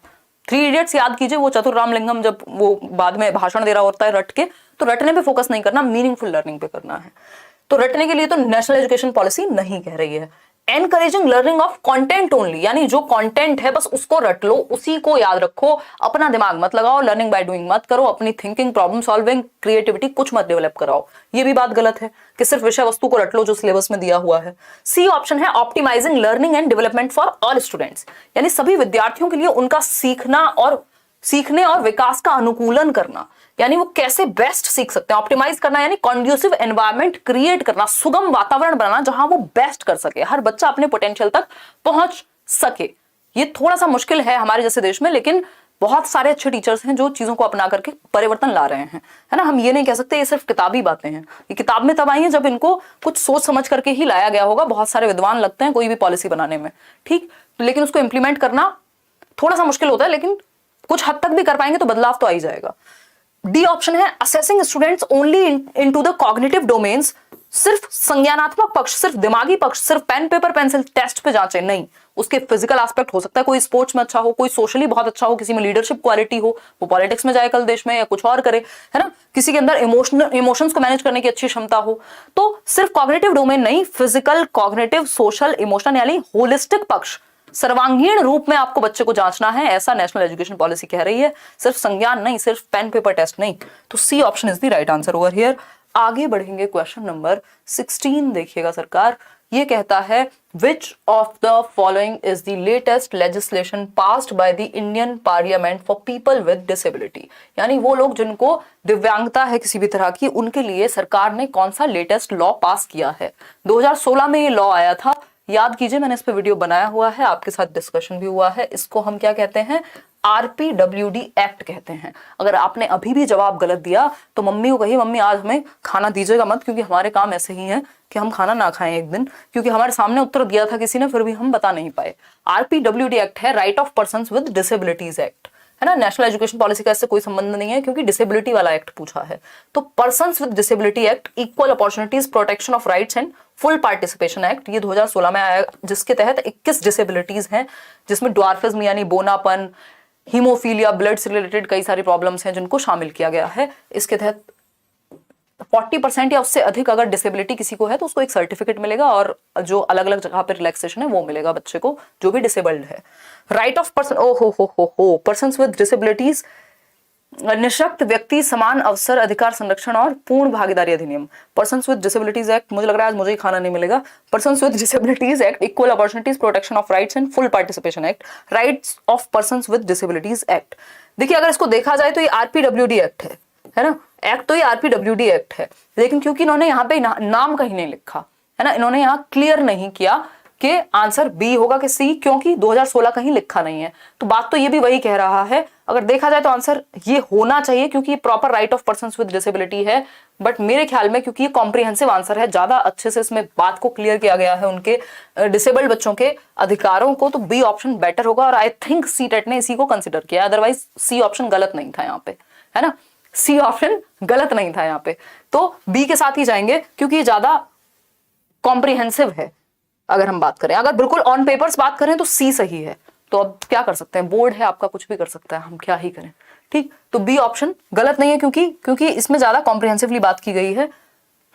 3 इडियट्स याद कीजिए, वो चतुर रामलिंगम जब वो बाद में भाषण दे रहा होता है रट के, तो रटने पे फोकस नहीं करना, मीनिंगफुल लर्निंग पे करना है। तो रटने के लिए तो नेशनल एजुकेशन पॉलिसी नहीं कह रही है। Encouraging learning of content only, यानी जो कंटेंट है बस उसको रट लो, उसी को याद रखो, अपना दिमाग मत लगाओ, लर्निंग बाय डूइंग मत करो, अपनी थिंकिंग, प्रॉब्लम सॉल्विंग, क्रिएटिविटी कुछ मत डेवलप कराओ। ये भी बात गलत है कि सिर्फ विषय वस्तु को रट लो जो सिलेबस में दिया हुआ है। सी ऑप्शन है optimising learning and development for all students, यानी सभी विद्यार्थियों के लिए उनका सीखना और सीखने और विकास का अनुकूलन करना, यानी वो कैसे बेस्ट सीख सकते हैं। ऑप्टिमाइज करना यानी कॉन्ड्यूसिव एनवायरनमेंट क्रिएट करना, सुगम वातावरण बनाना जहां वो बेस्ट कर सके, हर बच्चा अपने पोटेंशियल तक पहुंच सके। ये थोड़ा सा मुश्किल है हमारे जैसे देश में, लेकिन बहुत सारे अच्छे टीचर्स हैं जो चीजों को अपना करके परिवर्तन ला रहे हैं, है ना। हम ये नहीं कह सकते ये सिर्फ किताबी बातें हैं, ये किताब में तब आई हैं जब इनको कुछ सोच समझ करके ही लाया गया होगा। बहुत सारे विद्वान लगते हैं कोई भी पॉलिसी बनाने में, ठीक, लेकिन उसको इंप्लीमेंट करना थोड़ा सा मुश्किल होता है, लेकिन कुछ हद तक भी कर पाएंगे तो बदलाव तो आ ही जाएगा। डी ऑप्शन है assessing students only into the cognitive domains, सिर्फ संज्ञानात्मक पक्ष, सिर्फ दिमागी पक्ष, सिर्फ पेन पेपर पेंसिल टेस्ट पे जांचे, नहीं, उसके फिजिकल एस्पेक्ट हो सकता है, कोई स्पोर्ट्स में अच्छा हो, कोई सोशली बहुत अच्छा हो, किसी में लीडरशिप क्वालिटी हो, वो पॉलिटिक्स में जाए कल देश में या कुछ और करे, है ना, किसी के अंदर इमोशंस को मैनेज करने की अच्छी क्षमता हो। तो सिर्फ कॉग्निटिव डोमेन नहीं, फिजिकल, कॉग्निटिव, सोशल, इमोशनल यानी होलिस्टिक पक्ष, सर्वांगीण रूप में आपको बच्चे को जांचना है, ऐसा नेशनल एजुकेशन पॉलिसी कह रही है। सिर्फ संज्ञान नहीं, सिर्फ पेन पेपर टेस्ट नहीं। तो C option is the right answer over here. आगे बढ़ेंगे, क्वेश्चन नंबर 16 देखिएगा सरकार। ये कहता है which of the following is the latest legislation passed by the Indian parliament for people with disability, यानी वो लोग जिनको दिव्यांगता है किसी भी तरह की, उनके लिए सरकार ने कौन सा लेटेस्ट लॉ पास किया है। 2016 में ये लॉ आया था, याद कीजिए मैंने इस पे वीडियो बनाया हुआ है, आपके साथ डिस्कशन भी हुआ है। इसको हम क्या कहते हैं, RPWD एक्ट कहते हैं। अगर आपने अभी भी जवाब गलत दिया तो मम्मी को कहिए मम्मी आज हमें खाना दीजिएगा मत, क्योंकि हमारे काम ऐसे ही हैं कि हम खाना ना खाएं एक दिन, क्योंकि हमारे सामने उत्तर दिया था किसी ने फिर भी हम बता नहीं पाए। RPWD एक्ट है right of persons with disabilities act, है ना। नेशनल एजुकेशन पॉलिसी का इससे कोई संबंध नहीं है क्योंकि डिसेबिलिटी वाला एक्ट पूछा है। तो persons with disability act, equal opportunities protection of rights and full participation act, ये 2016 में आया, जिसके तहत 21 डिसेबिलिटीज हैं, जिसमें ड्वार्फिज्म यानी बोनापन, हीमोफीलिया, ब्लड से रिलेटेड कई सारी प्रॉब्लम्स हैं जिनको शामिल किया गया है। इसके तहत 40% या उससे अधिक अगर डिसेबिलिटी किसी को है तो उसको एक सर्टिफिकेट मिलेगा, और जो अलग अलग जगह पर रिलैक्सेशन है वो मिलेगा बच्चे को जो भी डिसेबल्ड है। राइट ऑफ पर्सन, ओ हो पर्सन्स विद डिसेबिलिटीज, निःशक्त व्यक्ति समान अवसर अधिकार संरक्षण और पूर्ण भागीदारी अधिनियम, पर्सन्स विद डिसेबिलिटीज एक्ट, मुझे लग रहा है आज मुझे ही खाना नहीं मिलेगा, persons with disabilities act, equal opportunities protection of rights and full participation act, rights of persons with disabilities act. देखिए अगर इसको देखा जाए तो ये RPWD एक्ट है ना, एक्ट तो ये RPWD एक्ट है, लेकिन क्योंकि इन्होंने यहाँ पे नाम कहीं नहीं लिखा है ना, इन्होंने यहाँ क्लियर नहीं किया कि आंसर बी होगा कि सी, क्योंकि 2016 कहीं लिखा नहीं है। तो बात तो ये भी वही कह रहा है, अगर देखा जाए तो आंसर ये होना चाहिए क्योंकि ये proper right of persons with disability है, बट मेरे ख्याल में क्योंकि ये कॉम्प्रिहेंसिव आंसर है, ज्यादा अच्छे से इसमें बात को क्लियर किया गया है उनके डिसेबल्ड बच्चों के अधिकारों को, तो बी ऑप्शन बेटर होगा। और आई थिंक सीटेट ने इसी को कंसिडर किया, अदरवाइज सी ऑप्शन गलत नहीं था यहाँ पे, है ना, सी ऑप्शन गलत नहीं था यहाँ पे, तो बी के साथ ही जाएंगे क्योंकि ये ज्यादा कॉम्प्रिहेंसिव है। अगर हम बात करें, अगर बिल्कुल ऑन पेपर्स बात करें तो सी सही है। तो अब क्या कर सकते हैं, बोर्ड है आपका, कुछ भी कर सकता है, हम क्या ही करें, ठीक। तो बी ऑप्शन गलत नहीं है क्योंकि इसमें ज्यादा कॉम्प्रिहेंसिवली बात की गई है,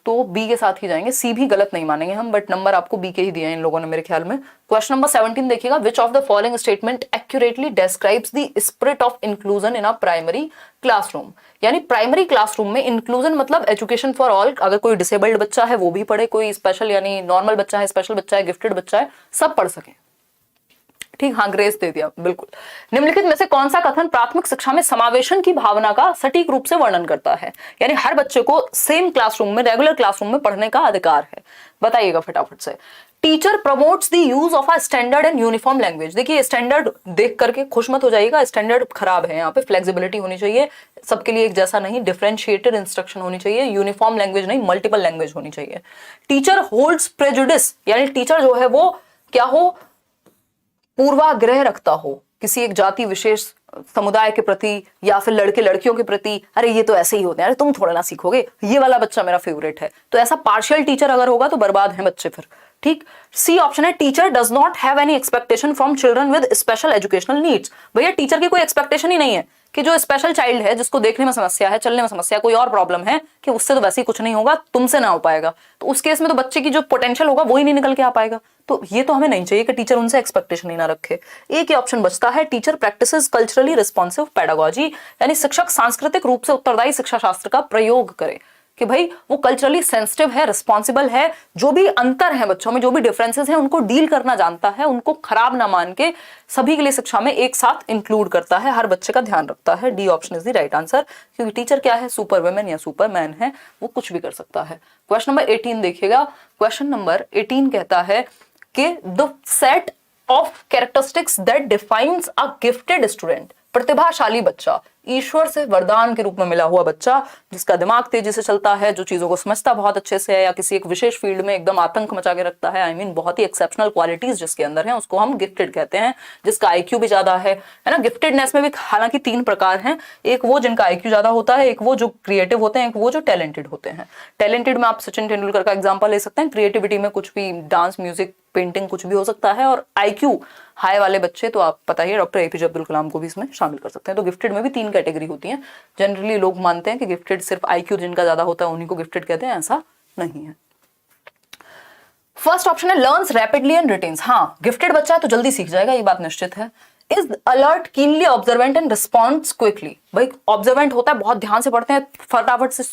तो बी के साथ ही जाएंगे। सी भी गलत नहीं मानेंगे हम, बट नंबर आपको बी के ही दिए हैं इन लोगों ने मेरे ख्याल में। क्वेश्चन नंबर 17 देखिएगा, which of the following statement accurately describes the spirit of inclusion in a primary classroom, यानी प्राइमरी क्लासरूम में इंक्लूजन मतलब एजुकेशन फॉर ऑल, अगर कोई डिसेबल्ड बच्चा है वो भी पढ़े, कोई स्पेशल यानी नॉर्मल बच्चा है, स्पेशल बच्चा है, गिफ्टेड बच्चा है, सब पढ़ सके, ठीक। हाँ, ग्रेस दे दिया, बिल्कुल। निम्नलिखित में से कौन सा कथन प्राथमिक शिक्षा में समावेशन की भावना का सटीक रूप से वर्णन करता है, यानी हर बच्चे को सेम क्लासरूम में, रेगुलर क्लासरूम में पढ़ने का अधिकार है, बताइएगा फटाफट से। Teacher promotes the use of a standard and uniform language, देखिए स्टैंडर्ड देख करके खुश मत हो जाइएगा, स्टैंडर्ड खराब है, यहाँ पे फ्लेक्सिबिलिटी होनी चाहिए, सबके लिए एक जैसा नहीं, डिफरेंशिएटेड इंस्ट्रक्शन होनी चाहिए, यूनिफॉर्म लैंग्वेज नहीं मल्टीपल लैंग्वेज होनी चाहिए। टीचर होल्ड्स प्रेजुडिस, यानी टीचर जो है वो क्या हो, पूर्वाग्रह रखता हो किसी एक जाति विशेष समुदाय के प्रति, या फिर लड़के लड़कियों के प्रति, अरे ये तो ऐसे ही होते हैं, अरे तुम थोड़ा ना सीखोगे, ये वाला बच्चा मेरा फेवरेट है, तो ऐसा पार्शियल टीचर अगर होगा तो बर्बाद है बच्चे फिर, ठीक। सी ऑप्शन है, teacher does not have any expectation from children with special educational needs, भैया टीचर की कोई एक्सपेक्टेशन ही नहीं है कि जो स्पेशल चाइल्ड है, जिसको देखने में समस्या है, चलने में समस्या, कोई और प्रॉब्लम है, कि उससे तो वैसे ही कुछ नहीं होगा, तुमसे ना हो पाएगा, तो उस केस में तो बच्चे की जो पोटेंशियल होगा वो ही नहीं निकल के आ पाएगा। तो ये तो हमें नहीं चाहिए कि टीचर उनसे एक्सपेक्टेशन ही ना रखे। एक ही ऑप्शन बचता है, teacher practices culturally responsive pedagogy, यानी शिक्षक सांस्कृतिक रूप से उत्तरदायी शिक्षा शास्त्र का प्रयोग करे, कि भाई वो कल्चरली सेंसिटिव है, रिस्पॉन्सिबल है, जो भी अंतर है बच्चों में, जो भी डिफरेंसेस हैं उनको डील करना जानता है, उनको खराब ना मान के सभी के लिए शिक्षा में एक साथ इंक्लूड करता है, हर बच्चे का ध्यान रखता है। D option is the right answer, क्योंकि टीचर क्या है, सुपर वुमेन या सुपरमैन है, वो कुछ भी कर सकता है। क्वेश्चन नंबर 18 देखिएगा। क्वेश्चन नंबर 18 कहता है कि the set of characteristics that defines a gifted student, प्रतिभाशाली बच्चा, ईश्वर से वरदान के रूप में मिला हुआ बच्चा, जिसका दिमाग तेजी से चलता है, जो चीजों को समझता बहुत अच्छे से है, या किसी एक विशेष फील्ड में एकदम आतंक मचा के रखता है, आई मीन बहुत ही एक्सेप्शनल क्वालिटीज जिसके अंदर है, उसको हम गिफ्टेड कहते हैं। जिसका आईक्यू भी ज्यादा है ना। गिफ्टेडनेस में भी हालांकि 3 प्रकार हैं, एक वो जिनका आईक्यू ज्यादा होता है, एक वो जो क्रिएटिव होते हैं, एक वो जो टैलेंटेड होते हैं। टैलेंटेड में आप सचिन तेंदुलकर का एग्जाम्पल ले सकते हैं, क्रिएटिविटी में कुछ भी, डांस, म्यूजिक, पेंटिंग, कुछ भी हो सकता है। और आईक्यू हाई वाले बच्चे तो आप पता ही, डॉक्टर एपीजे अब्दुल कलाम को भी इसमें शामिल कर सकते हैं। तो गिफ्टेड में भी 3 कैटेगरी होती है। जनरली लोग मानते हैं कि गिफ्टेड सिर्फ आईक्यू जिनका ज्यादा होता है उन्हीं को गिफ्टेड कहते हैं, ऐसा नहीं है। फर्स्ट ऑप्शन है लर्न्स रैपिडली एंड रिटेन्स। हाँ, गिफ्टेड बच्चा है तो जल्दी सीख जाएगा, ये बात निश्चित है। Is alert, keenly observant and response quickly. भाई ऑब्जर्वेंट होता है, बहुत ध्यान से पढ़ते हैं, फटाफट से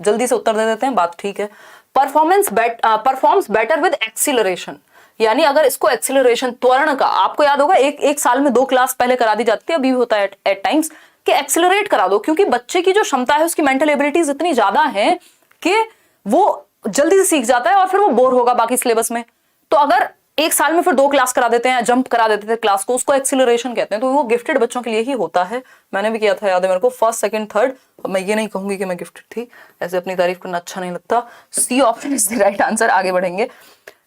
जल्दी से उत्तर दे देते हैं, बात ठीक है। परफॉर्म्स बेटर विद एक्सीलरेशन, यानी अगर इसको एक्सीलरेशन, त्वरण का, आपको याद होगा एक साल में 2 क्लास पहले करा दी जाती है, अभी भी होता है एट टाइम्स, कि एक्सीलरेट करा दो, क्योंकि बच्चे की जो क्षमता है, उसकी मेंटल एबिलिटीज इतनी ज्यादा है कि वो जल्दी से सीख जाता है और फिर वो बोर होगा बाकी सिलेबस में। तो अगर एक साल में फिर 2 क्लास करा देते हैं, जंप करा देते थे क्लास को, उसको एक्सीलरेशन कहते हैं। तो वो गिफ्टेड बच्चों के लिए ही होता है। मैंने भी किया था, याद है मेरे को, फर्स्ट, सेकंड, थर्ड। मैं ये नहीं कहूंगी कि मैं गिफ्टेड थी, ऐसे अपनी तारीफ करना अच्छा नहीं लगता। C option is the right answer. आगे बढ़ेंगे।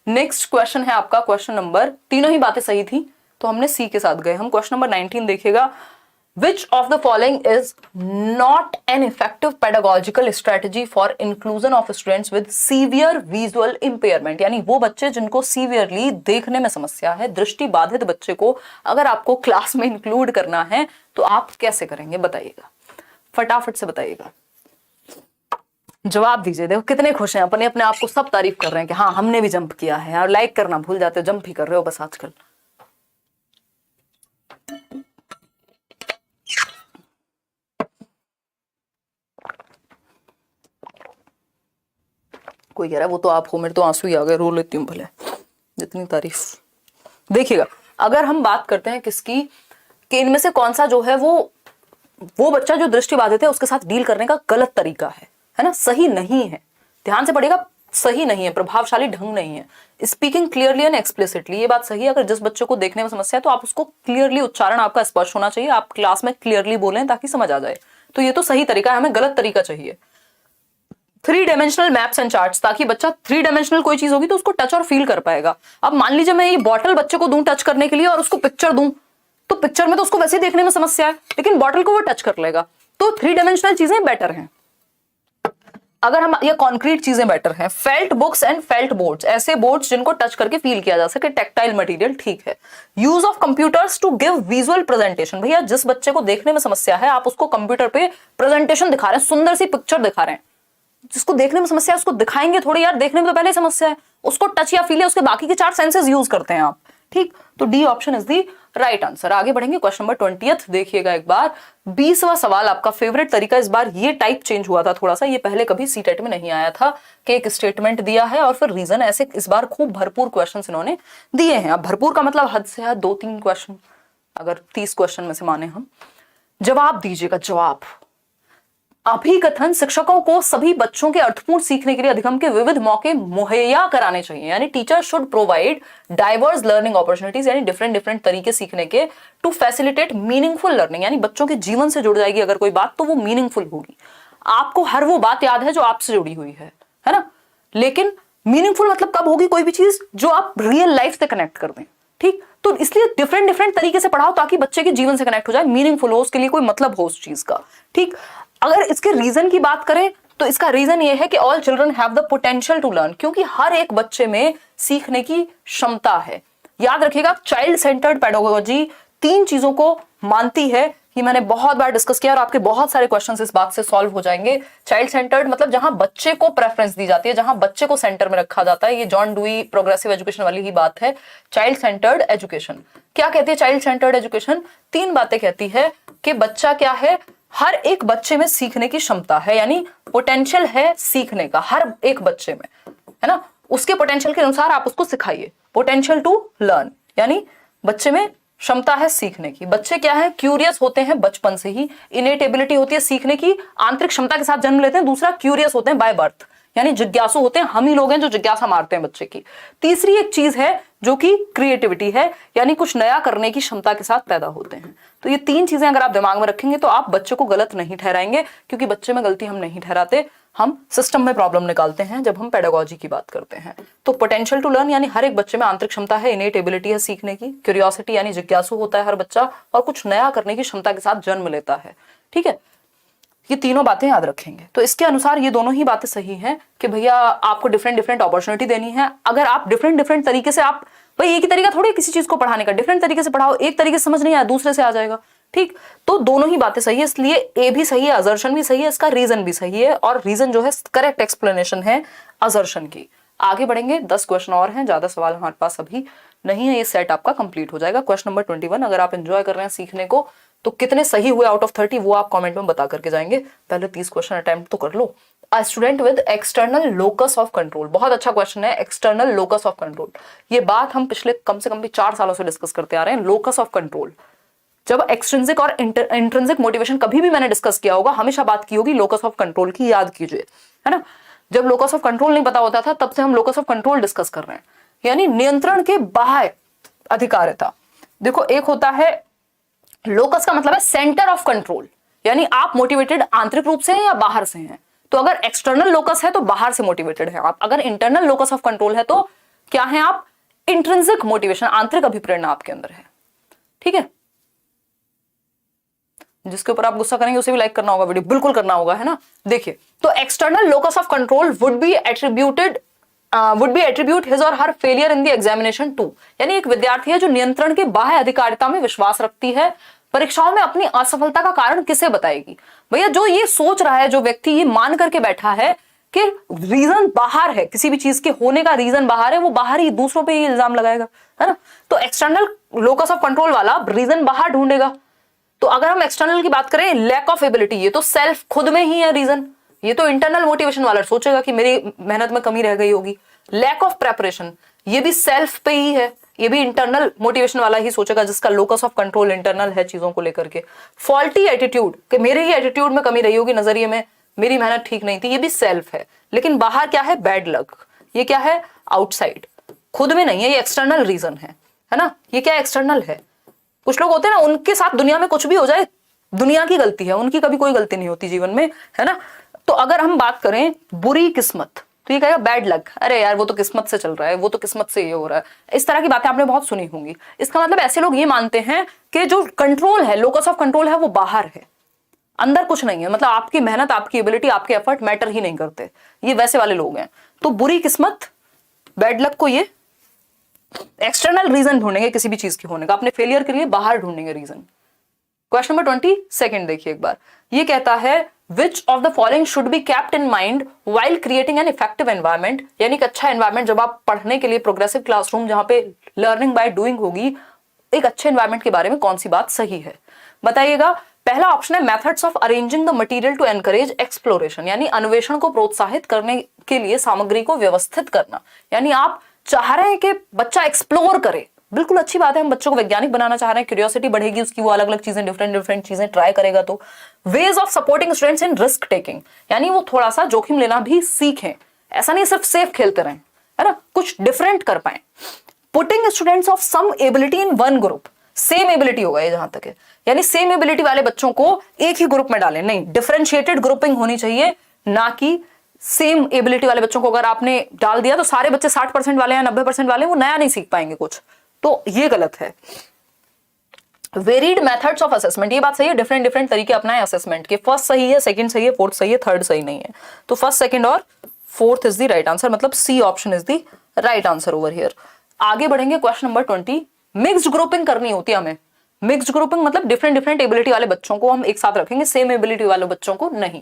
नेक्स्ट क्वेश्चन है आपका क्वेश्चन नंबर, तीनों ही बातें सही थी तो हमने सी के साथ गए हम। क्वेश्चन नंबर 19 देखिएगा। Which of the following is not an effective pedagogical strategy for inclusion of students with severe visual impairment? यानी वो बच्चे जिनको सीवियरली देखने में समस्या है, दृष्टि बाधित बच्चे को अगर आपको क्लास में इंक्लूड करना है तो आप कैसे करेंगे, बताइएगा, फटाफट से बताइएगा, जवाब दीजिए। देखो कितने खुश हैं, अपने अपने आप को सब तारीफ कर रहे हैं कि हाँ हमने भी जंप किया है। और लाइक करना भूल जाते हो, जंप ही कर रहे हो बस आजकल। कोई कह रहा है वो तो आप हो, मेरे तो आंसू ही आ गए, रो लेती हूँ भले, जितनी तारीफ। देखिएगा, अगर हम बात करते हैं किसकी, कि इनमें से कौन सा जो है वो बच्चा जो दृष्टिबाधित है उसके साथ डील करने का गलत तरीका है ना, सही नहीं है, ध्यान से पढ़िएगा, सही नहीं है, प्रभावशाली ढंग नहीं है। स्पीकिंग क्लियरली एंड एक्सप्लिसिटली, ये बात सही है। अगर जिस बच्चे को देखने में समस्या है तो आप उसको क्लियरली, उच्चारण आपका स्पष्ट होना चाहिए, आप क्लास में क्लियरली बोलें ताकि समझ आ जाए। तो ये तो सही तरीका है, हमें गलत तरीका चाहिए। 3 डायमेंशनल मैप्स एंड चार्ट्स, ताकि बच्चा 3 डायमेंशनल कोई चीज होगी तो उसको टच और फील कर पाएगा। अब मान लीजिए मैं ये बॉटल बच्चे को दूं टच करने के लिए और उसको पिक्चर दूं, तो पिक्चर में तो उसको वैसे ही देखने में समस्या है, लेकिन बॉटल को वो टच कर लेगा। तो 3 डायमेंशनल चीजें बेटर हैं। अगर हम ये कॉन्क्रीट चीजें बेटर हैं। Felt books and felt boards, ऐसे बोर्ड्स जिनको टच करके फील किया जा सके, टेक्टाइल मटेरियल ठीक है। Use of computers to give visual presentation, भैया जिस बच्चे को देखने में समस्या है आप उसको कंप्यूटर पे प्रेजेंटेशन दिखा रहे हैं, सुंदर सी पिक्चर दिखा रहे हैं। जिसको देखने में समस्या है उसको दिखाएंगे थोड़ी, यार देखने में तो पहले समस्या है, उसको टच या फील है, उसके बाकी के 4 सेंसेस यूज करते हैं आप, ठीक। तो D option is the right answer. आगे बढ़ेंगे, क्वेश्चन नंबर 20 देखिएगा एक बार। 20वां सवाल आपका फेवरेट तरीका, इस बार ये टाइप चेंज हुआ था थोड़ा सा, ये पहले कभी सीटेट में नहीं आया था कि एक स्टेटमेंट दिया है और फिर रीजन, ऐसे इस बार खूब भरपूर क्वेश्चन इन्होंने दिए हैं। अब भरपूर का मतलब हद से हद 2-3 क्वेश्चन, अगर 30 क्वेश्चन में से माने हम। जवाब दीजिएगा, जवाब। अभिकथन शिक्षकों को सभी बच्चों के अर्थपूर्ण सीखने के लिए अधिगम के विविध मौके मुहैया कराने चाहिए, यानी teacher should provide diverse learning opportunities, यानी डिफरेंट तरीके सीखने के, टू फैसिलिटेट मीनिंगफुल लर्निंग, यानी बच्चों के जीवन से जुड़ जाएगी अगर कोई बात तो वो मीनिंगफुल होगी। आपको हर वो बात याद है जो आपसे जुड़ी हुई है ना, लेकिन मीनिंगफुल मतलब कब होगी कोई भी चीज, जो आप रियल लाइफ से कनेक्ट कर दें, ठीक। तो इसलिए डिफरेंट तरीके से पढ़ाओ ताकि बच्चे के जीवन से कनेक्ट हो जाए, मीनिंगफुल हो, उसके लिए कोई मतलब हो उस चीज का, ठीक। अगर इसके रीजन की बात करें तो इसका रीजन ये है कि all children have the potential to learn, क्योंकि हर एक बच्चे में सीखने की क्षमता है। याद रखिएगा, चाइल्ड सेंटर्ड पेडागोजी 3 चीजों को मानती है, ये मैंने बहुत बार डिस्कस किया और आपके बहुत सारे क्वेश्चंस इस बात से सॉल्व हो जाएंगे। चाइल्ड सेंटर्ड मतलब जहां बच्चे को प्रेफरेंस दी जाती है, जहां बच्चे को सेंटर में रखा जाता है, ये जॉन डुई प्रोग्रेसिव एजुकेशन वाली ही बात है। चाइल्ड सेंटर्ड एजुकेशन क्या कहती है? चाइल्ड सेंटर्ड एजुकेशन 3 बातें कहती है कि बच्चा क्या है, हर एक बच्चे में सीखने की क्षमता है, यानी पोटेंशियल है सीखने का हर एक बच्चे में, है ना। उसके पोटेंशियल के अनुसार आप उसको सिखाइए। पोटेंशियल टू लर्न यानी बच्चे में क्षमता है सीखने की। बच्चे क्या है, क्यूरियस होते हैं बचपन से ही, इनेट एबिलिटी होती है सीखने की, आंतरिक क्षमता के साथ जन्म लेते हैं। दूसरा, क्यूरियस होते हैं बाय बर्थ, यानी जिज्ञासु होते हैं। हम ही लोग हैं जो जिज्ञासा मारते हैं बच्चे की। तीसरी एक चीज है जो कि क्रिएटिविटी है, यानी कुछ नया करने की क्षमता के साथ पैदा होते हैं। तो ये तीन चीजें अगर आप दिमाग में रखेंगे तो आप बच्चे को गलत नहीं ठहराएंगे, क्योंकि बच्चे में गलती हम नहीं ठहराते, हम सिस्टम में प्रॉब्लम निकालते हैं जब हम पेडागोजी की बात करते हैं। तो पोटेंशियल टू लर्न यानी हर एक बच्चे में आंतरिक क्षमता है, इनेट एबिलिटी है सीखने की, क्यूरियोसिटी यानी जिज्ञासु होता है हर बच्चा, और कुछ नया करने की क्षमता के साथ जन्म लेता है। ठीक है, ये तीनों बातें याद रखेंगे। तो इसके अनुसार ये दोनों ही बातें सही हैं कि भैया आपको डिफरेंट डिफरेंट अपॉर्चुनिटी देनी है। अगर आप डिफरेंट डिफरेंट तरीके से, आप भाई एक ही तरीका थोड़ी किसी चीज को पढ़ाने का, डिफरेंट तरीके से पढ़ाओ, एक तरीके से समझ नहीं आया दूसरे से आ जाएगा। ठीक, तो दोनों ही बातें सही है, इसलिए ए भी सही है, असर्शन भी सही है, इसका रीजन भी सही है, और रीजन जो है करेक्ट एक्सप्लेनेशन है असर्शन की। आगे बढ़ेंगे, 10 क्वेश्चन और हैं, ज्यादा सवाल हमारे पास अभी नहीं है, ये सेट आपका कंप्लीट हो जाएगा। क्वेश्चन नंबर 21, अगर आप एंजॉय कर रहे हैं सीखने को तो कितने सही हुए आउट ऑफ 30 वो आप कमेंट में बता करके जाएंगे। पहले 30 क्वेश्चन अटेम्प्ट तो कर लो। A student with external locus of control, बहुत अच्छा क्वेश्चन है, एक्सटर्नल लोकस ऑफ कंट्रोल। ये बात हम पिछले कम से कम भी 4 सालों से डिस्कस करते आ रहे हैं, लोकस ऑफ कंट्रोल। जब एक्सट्रिंसिक और इंट्रिंसिक मोटिवेशन कभी भी मैंने डिस्कस किया होगा, हमेशा बात की होगी लोकस ऑफ कंट्रोल की, याद कीजिए, है ना। जब लोकस ऑफ कंट्रोल नहीं पता होता था तब से हम लोकस ऑफ कंट्रोल डिस्कस कर रहे हैं, यानी नियंत्रण के बाहर अधिकारिता। देखो, एक होता है लोकस का मतलब है सेंटर ऑफ कंट्रोल, यानी आप मोटिवेटेड आंतरिक रूप से हैं या बाहर से हैं। तो अगर एक्सटर्नल लोकस है तो बाहर से मोटिवेटेड है आप, अगर इंटरनल लोकस ऑफ कंट्रोल है तो क्या है आप, इंट्रिंसिक मोटिवेशन, आंतरिक अभिप्रेरणा आपके अंदर है। ठीक है, जिसके ऊपर आप गुस्सा करेंगे उसे भी लाइक करना होगा, वीडियो बिल्कुल करना होगा, है ना। देखिए, तो external locus of control would be attribute his or her failure in the examination to, यानी एक विद्यार्थी है जो नियंत्रण के बाह्य अधिकारिता में विश्वास रखती है, परीक्षाओं में अपनी असफलता का कारण किसे बताएगी। भैया जो ये सोच रहा है, जो व्यक्ति ये मान करके बैठा है कि रीजन बाहर है, किसी भी चीज के होने का रीजन बाहर है, वो बाहर ही दूसरों पे ही इल्जाम लगाएगा, है ना। तो एक्सटर्नल लोकस ऑफ कंट्रोल वाला रीजन बाहर ढूंढेगा। तो अगर हम एक्सटर्नल की बात करें, लैक ऑफ एबिलिटी, ये तो सेल्फ खुद में ही है रीजन। ये तो इंटरनल मोटिवेशन वाला सोचेगा कि मेरी मेहनत में कमी रह गई होगी। लैक ऑफ प्रेपरेशन, ये भी सेल्फ पे ही है, ये भी इंटरनल मोटिवेशन वाला ही सोचेगा, जिसका लोकस ऑफ कंट्रोल इंटरनल है चीजों को लेकर के। फॉल्टी एटीट्यूड, कि मेरे ही एटीट्यूड में कमी रही होगी, नजरिए में मेरी मेहनत ठीक नहीं थी, ये भी सेल्फ है। लेकिन बाहर क्या है, बैड लक, ये क्या है, आउटसाइड, खुद में नहीं है, ये एक्सटर्नल रीजन है ना। ये क्या एक्सटर्नल है। कुछ लोग होते हैं ना, उनके साथ दुनिया में कुछ भी हो जाए, दुनिया की गलती है, उनकी कभी कोई गलती नहीं होती जीवन में, है ना। तो अगर हम बात करें बुरी किस्मत, तो ये कहेगा बैड लक, अरे यार वो तो किस्मत से चल रहा है, वो तो किस्मत से ये हो रहा है। इस तरह की बातें आपने बहुत सुनी होंगी। इसका मतलब ऐसे लोग ये मानते हैं कि जो कंट्रोल है, लोकस ऑफ कंट्रोल है, वो बाहर है, अंदर कुछ नहीं है, मतलब आपकी मेहनत, आपकी एबिलिटी, आपके एफर्ट मैटर ही नहीं करते। ये वैसे वाले लोग हैं। तो बुरी किस्मत, बैड लक को ये एक्सटर्नल रीजन ढूंढेंगे किसी भी चीज के होने का, अपने फेलियर के लिए बाहर ढूंढेंगे रीजन। क्वेश्चन नंबर 22 देखिए एक बार, ये कहता है which of the following should be kept in mind while creating an effective environment, यानी कि अच्छा एनवायरमेंट, जब आप पढ़ने के लिए प्रोग्रेसिव क्लासरूम जहां पे लर्निंग बाय डूइंग होगी, एक अच्छे एनवायरमेंट के बारे में कौन सी बात सही है, बताइएगा। पहला ऑप्शन है methods of arranging the material to encourage exploration, यानी अन्वेषण को प्रोत्साहित करने के लिए सामग्री को व्यवस्थित करना, यानी आप चाह रहे हैं कि बच्चा एक्सप्लोर करे, बिल्कुल अच्छी बात है, हम बच्चों को वैज्ञानिक बनाना चाह रहे हैं, क्यूरियोसिटी बढ़ेगी उसकी, वो अलग अलग चीजें, डिफरेंट चीजें ट्राई करेगा। तो ways of supporting students in risk taking, यानी वो थोड़ा सा जोखिम लेना भी सीखें, ऐसा नहीं सिर्फ सेफ खेलते रहें, है ना, कुछ डिफरेंट कर पाए। Putting students of some ability in one group, same ability होगा ये जहां तक है, यानी सेम एबिलिटी वाले बच्चों को एक ही ग्रुप में डालें, नहीं, डिफरेंशिएटेड ग्रुपिंग होनी चाहिए, ना कि सेम एबिलिटी वाले बच्चों को अगर आपने डाल दिया तो सारे बच्चे 60% वाले हैं, 90% वाले हैं, वो नया नहीं सीख पाएंगे कुछ, तो ये गलत है। वेरिड मेथड्स ऑफ असेसमेंट, ये बात सही है, डिफरेंट तरीके अपनाएं असेसमेंट के। फर्स्ट सही है, सेकंड सही है, फोर्थ सही है, थर्ड सही नहीं है। तो फर्स्ट, सेकंड और fourth is the right answer, मतलब C option is the right answer over here. आगे बढ़ेंगे, क्वेश्चन नंबर 20, मिक्स्ड ग्रुपिंग करनी होती है हमें। मिक्स्ड ग्रुपिंग मतलब डिफरेंट एबिलिटी वाले बच्चों को हम एक साथ रखेंगे, सेम एबिलिटी वाले बच्चों को नहीं।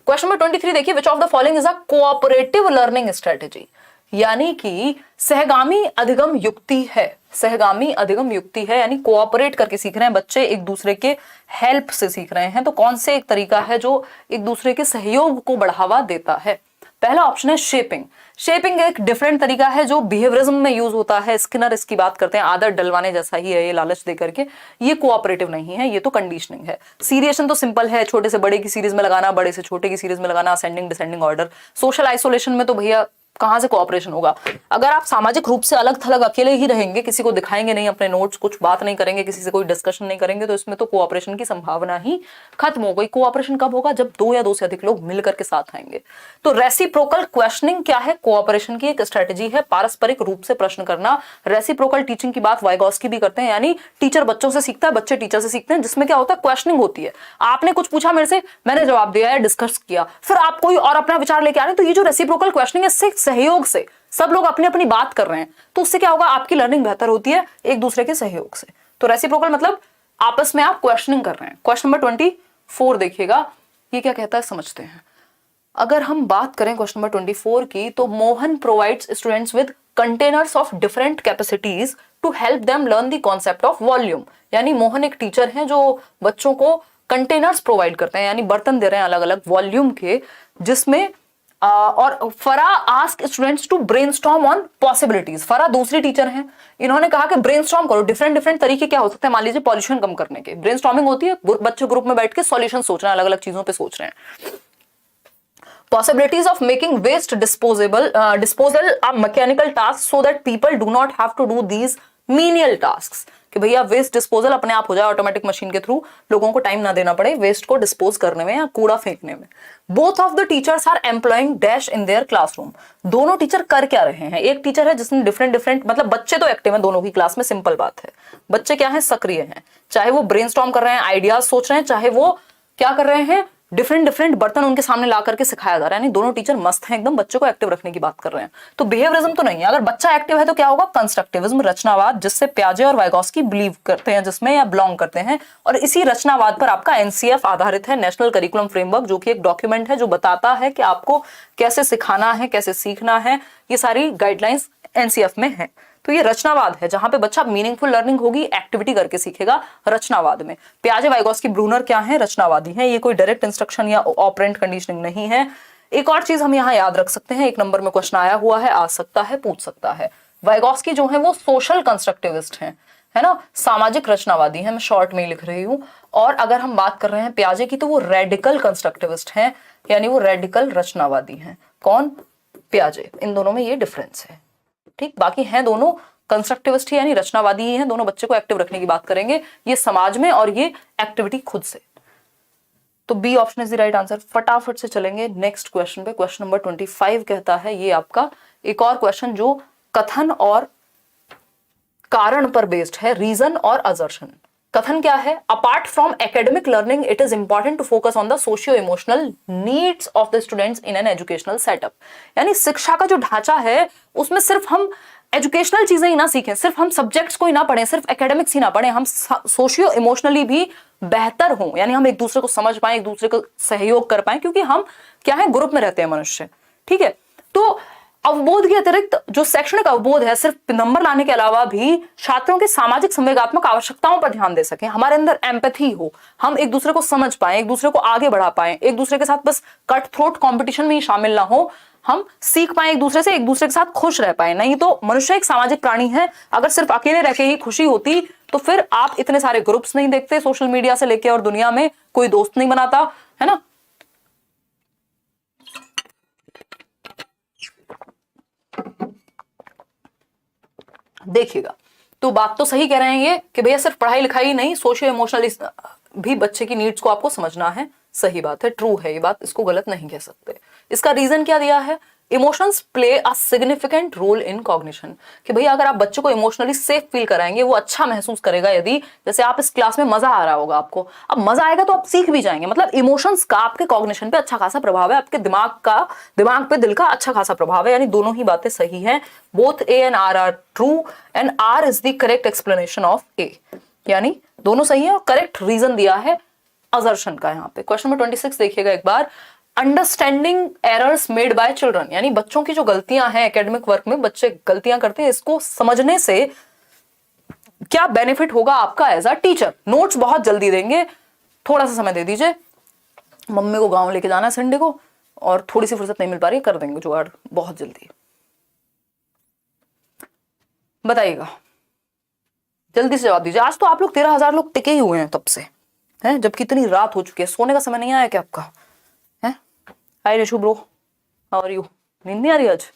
क्वेश्चन नंबर 23 देखिए, which of the following is a cooperative learning strategy, यानी कि सहगामी अधिगम युक्ति है। सहगामी अधिगम युक्ति है यानी कोऑपरेट करके सीख रहे हैं बच्चे, एक दूसरे के हेल्प से सीख रहे हैं। तो कौन से एक तरीका है जो एक दूसरे के सहयोग को बढ़ावा देता है? पहला ऑप्शन है शेपिंग। शेपिंग एक डिफरेंट तरीका है जो बिहेवियरिज्म में यूज होता है। स्किनर इसकी बात करते हैं, आदत डलवाने जैसा ही है ये, लालच दे करके। ये कोऑपरेटिव नहीं है, ये तो कंडीशनिंग है। सीरिएशन तो सिंपल है, छोटे से बड़े की सीरीज में लगाना, बड़े से छोटे की सीरीज में लगाना, ascending descending order. Social isolation में तो भैया कहां से कोऑपरेशन होगा? अगर आप सामाजिक रूप से अलग थलग अकेले ही रहेंगे, किसी को दिखाएंगे नहीं अपने नोट्स, कुछ बात नहीं करेंगे, किसी से कोई डिस्कशन नहीं करेंगे, तो इसमें तो कोऑपरेशन की संभावना ही खत्म हो गई। कोऑपरेशन कब होगा? जब दो या दो से अधिक लोग मिलकर के साथ आएंगे। तो रेसिप्रोकल क्वेश्चनिंग क्या है? कोऑपरेशन की एक स्ट्रेटेजी है, पारस्परिक रूप से प्रश्न करना। रेसिप्रोकल टीचिंग की बात वाइगॉस्की भी करते हैं, यानी टीचर बच्चों से सीखता है, बच्चे टीचर से सीखते हैं, जिसमें क्या होता है? क्वेश्चनिंग होती है। आपने कुछ पूछा मेरे से, मैंने जवाब दिया है, डिस्कस किया, फिर आप कोई और अपना विचार लेके आ रहे हैं। तो ये जो रेसिप्रोकल क्वेश्चनिंग है, इससे सहयोग से सब लोग अपनी अपनी बात कर रहे हैं, तो उससे क्या होगा? आपकी लर्निंग बेहतर होती है एक दूसरे के सहयोग से। तो रेसिप्रोकल मतलब आपस में आप क्वेश्चनिंग कर रहे हैं। क्वेश्चन नंबर 24 देखिएगा, ये क्या कहता है समझते हैं। अगर हम बात करें क्वेश्चन नंबर 24 की, तो Mohan provides students with containers of different capacities to help them learn the concept of volume. यानी मोहन एक टीचर हैं जो बच्चों को कंटेनर्स प्रोवाइड करते हैं, यानी बर्तन दे रहे हैं अलग अलग वॉल्यूम के, जिसमें और Farah ask students to brainstorm on possibilities. Farah दूसरी टीचर हैं, इन्होंने कहा कि ब्रेनस्टॉर्म करो, डिफरेंट डिफरेंट तरीके क्या हो सकते हैं। मान लीजिए पॉल्यूशन कम करने के ब्रेनस्टॉर्मिंग होती है, बच्चे ग्रुप में बैठ के सॉल्यूशन सोच रहे हैं, अलग अलग चीजों पे सोच रहे हैं। Possibilities of making waste disposal a mechanical task so that people do not have to do these menial tasks। कि भैया वेस्ट डिस्पोजल अपने आप हो जाए ऑटोमेटिक मशीन के थ्रू, लोगों को टाइम ना देना पड़े वेस्ट को डिस्पोज करने में या कूड़ा फेंकने में। Both of the teachers are employing dash in their classroom. दोनों टीचर कर क्या रहे हैं? एक टीचर है जिसने डिफरेंट डिफरेंट, मतलब बच्चे तो एक्टिव हैं दोनों की क्लास में, सिंपल बात है। बच्चे क्या है? सक्रिय हैं, चाहे वो ब्रेनस्टॉर्म कर रहे हैं, आइडियाज सोच रहे हैं, चाहे वो क्या कर रहे हैं? डिफरेंट डिफरेंट बर्तन उनके सामने ला करके सिखाया जा रहा है। यानी दोनों टीचर मस्त हैं, एकदम बच्चों को एक्टिव रखने की बात कर रहे हैं। तो बिहेवियरिज्म तो नहीं है। अगर बच्चा एक्टिव है तो क्या होगा? कंस्ट्रक्टिविज्म, रचनावाद, जिससे प्याजे और वाइगॉस्की बिलीव करते हैं, जिसमें या बिलोंग करते हैं। और इसी रचनावाद पर आपका एनसीएफ आधारित है, नेशनल करिकुलम फ्रेमवर्क, जो कि एक डॉक्यूमेंट है जो बताता है कि आपको कैसे सिखाना है, कैसे सीखना है। ये सारी गाइडलाइंस एनसीएफ में है। तो ये रचनावाद है, जहां पे बच्चा मीनिंगफुल लर्निंग होगी, एक्टिविटी करके सीखेगा रचनावाद में। प्याजे, वाइगॉस्की, ब्रूनर क्या है? रचनावादी हैं। ये कोई डायरेक्ट इंस्ट्रक्शन या ऑपरेंट कंडीशनिंग नहीं है। एक और चीज हम यहाँ याद रख सकते हैं, एक नंबर में क्वेश्चन आया हुआ है, आ सकता है, पूछ सकता है। वाइगॉस्की जो है वो सोशल कंस्ट्रक्टिविस्ट हैं, है ना, सामाजिक रचनावादी हैं, मैं शॉर्ट में ही लिख रही हूँ। और अगर हम बात कर रहे हैं प्याजे की, तो वो रेडिकल कंस्ट्रक्टिविस्ट हैं, यानी वो रेडिकल रचनावादी हैं। कौन? प्याजे। इन दोनों में ये डिफरेंस है, ठीक। बाकी हैं दोनों कंस्ट्रक्टिविस्ट ही, यानी रचनावादी ही हैं। दोनों बच्चे को एक्टिव रखने की बात करेंगे, ये समाज में, और ये एक्टिविटी खुद से। तो B option is the right answer. फटाफट से चलेंगे नेक्स्ट क्वेश्चन पे। क्वेश्चन नंबर 25 कहता है, ये आपका एक और क्वेश्चन जो कथन और कारण पर बेस्ड है, रीजन और असर्शन। कथन क्या है? Apart from academic learning it is important to focus on the socio emotional needs of the students in an educational setup. यानी शिक्षा का जो ढांचा है उसमें सिर्फ हम एजुकेशनल चीजें ही ना सीखें, सिर्फ हम सब्जेक्ट्स को ही ना पढ़ें, सिर्फ एकेडमिक्स ही ना पढ़ें, हम सोशियो इमोशनली भी बेहतर हों। यानी हम एक दूसरे को समझ पाएं, एक दूसरे को सहयोग कर पाएं, क्योंकि हम क्या है? ग्रुप में रहते हैं मनुष्य, ठीक है। तो अवबोध के अतिरिक्त जो शैक्षणिक अवबोध है, सिर्फ नंबर लाने के अलावा भी छात्रों के सामाजिक संवेगात्मक आवश्यकताओं पर ध्यान दे सकें, हमारे अंदर एम्पैथी हो, हम एक दूसरे को समझ पाएं, एक दूसरे को आगे बढ़ा पाएं, एक दूसरे के साथ बस कट थ्रोट कंपटीशन में ही शामिल ना हो, हम सीख पाएं एक दूसरे से, एक दूसरे के साथ खुश रह पाएं। नहीं तो मनुष्य एक सामाजिक प्राणी है, अगर सिर्फ अकेले रह के ही खुशी होती तो फिर आप इतने सारे ग्रुप्स नहीं देखते सोशल मीडिया से लेके, और दुनिया में कोई दोस्त नहीं बनाता, है ना। देखिएगा, तो बात तो सही कह रहे हैं ये कि भैया सिर्फ पढ़ाई लिखाई नहीं, सोशियो इमोशनल भी बच्चे की नीड्स को आपको समझना है। सही बात है, ट्रू है ये बात, इसको गलत नहीं कह सकते। इसका रीजन क्या दिया है? Emotions play a significant role in cognition. कि भैया अगर आप बच्चों को इमोशनली सेफ फील कराएंगे, वो अच्छा महसूस करेगा। यदि जैसे आप इस क्लास में मजा आ रहा होगा आपको, अब मजा आएगा तो आप सीख भी जाएंगे। मतलब इमोशंस का आपके कॉग्निशन पे अच्छा खासा प्रभाव है, आपके दिमाग पे दिल का अच्छा खासा प्रभाव है। यानी दोनों ही बातें सही हैं। Both A and R are true and R is the correct explanation of A. यानी दोनों सही है और करेक्ट रीजन दिया है असर्शन का। यहाँ पे क्वेश्चन नंबर 26 देखिएगा एक बार। Understanding errors made by children, यानी बच्चों की जो गलतियां हैं एकेडमिक वर्क में, बच्चे गलतियां करते हैं, इसको समझने से क्या बेनिफिट होगा आपका एज अ टीचर। नोट्स बहुत जल्दी देंगे, थोड़ा सा समय दे दीजिए, मम्मी को गांव लेके जाना है संडे को और थोड़ी सी फुर्सत नहीं मिल पा रही है, कर देंगे जुगाड़ बहुत जल्दी। बताइएगा, जल्दी से जवाब दीजिए। आज तो आप लोग 13,000 लोग टिके ही हुए हैं तब से, हैं, जबकि इतनी रात हो चुकी है, सोने का समय नहीं आया क्या आपका? है hi Rishu bro, how are you? नींद नहीं आ रही आज?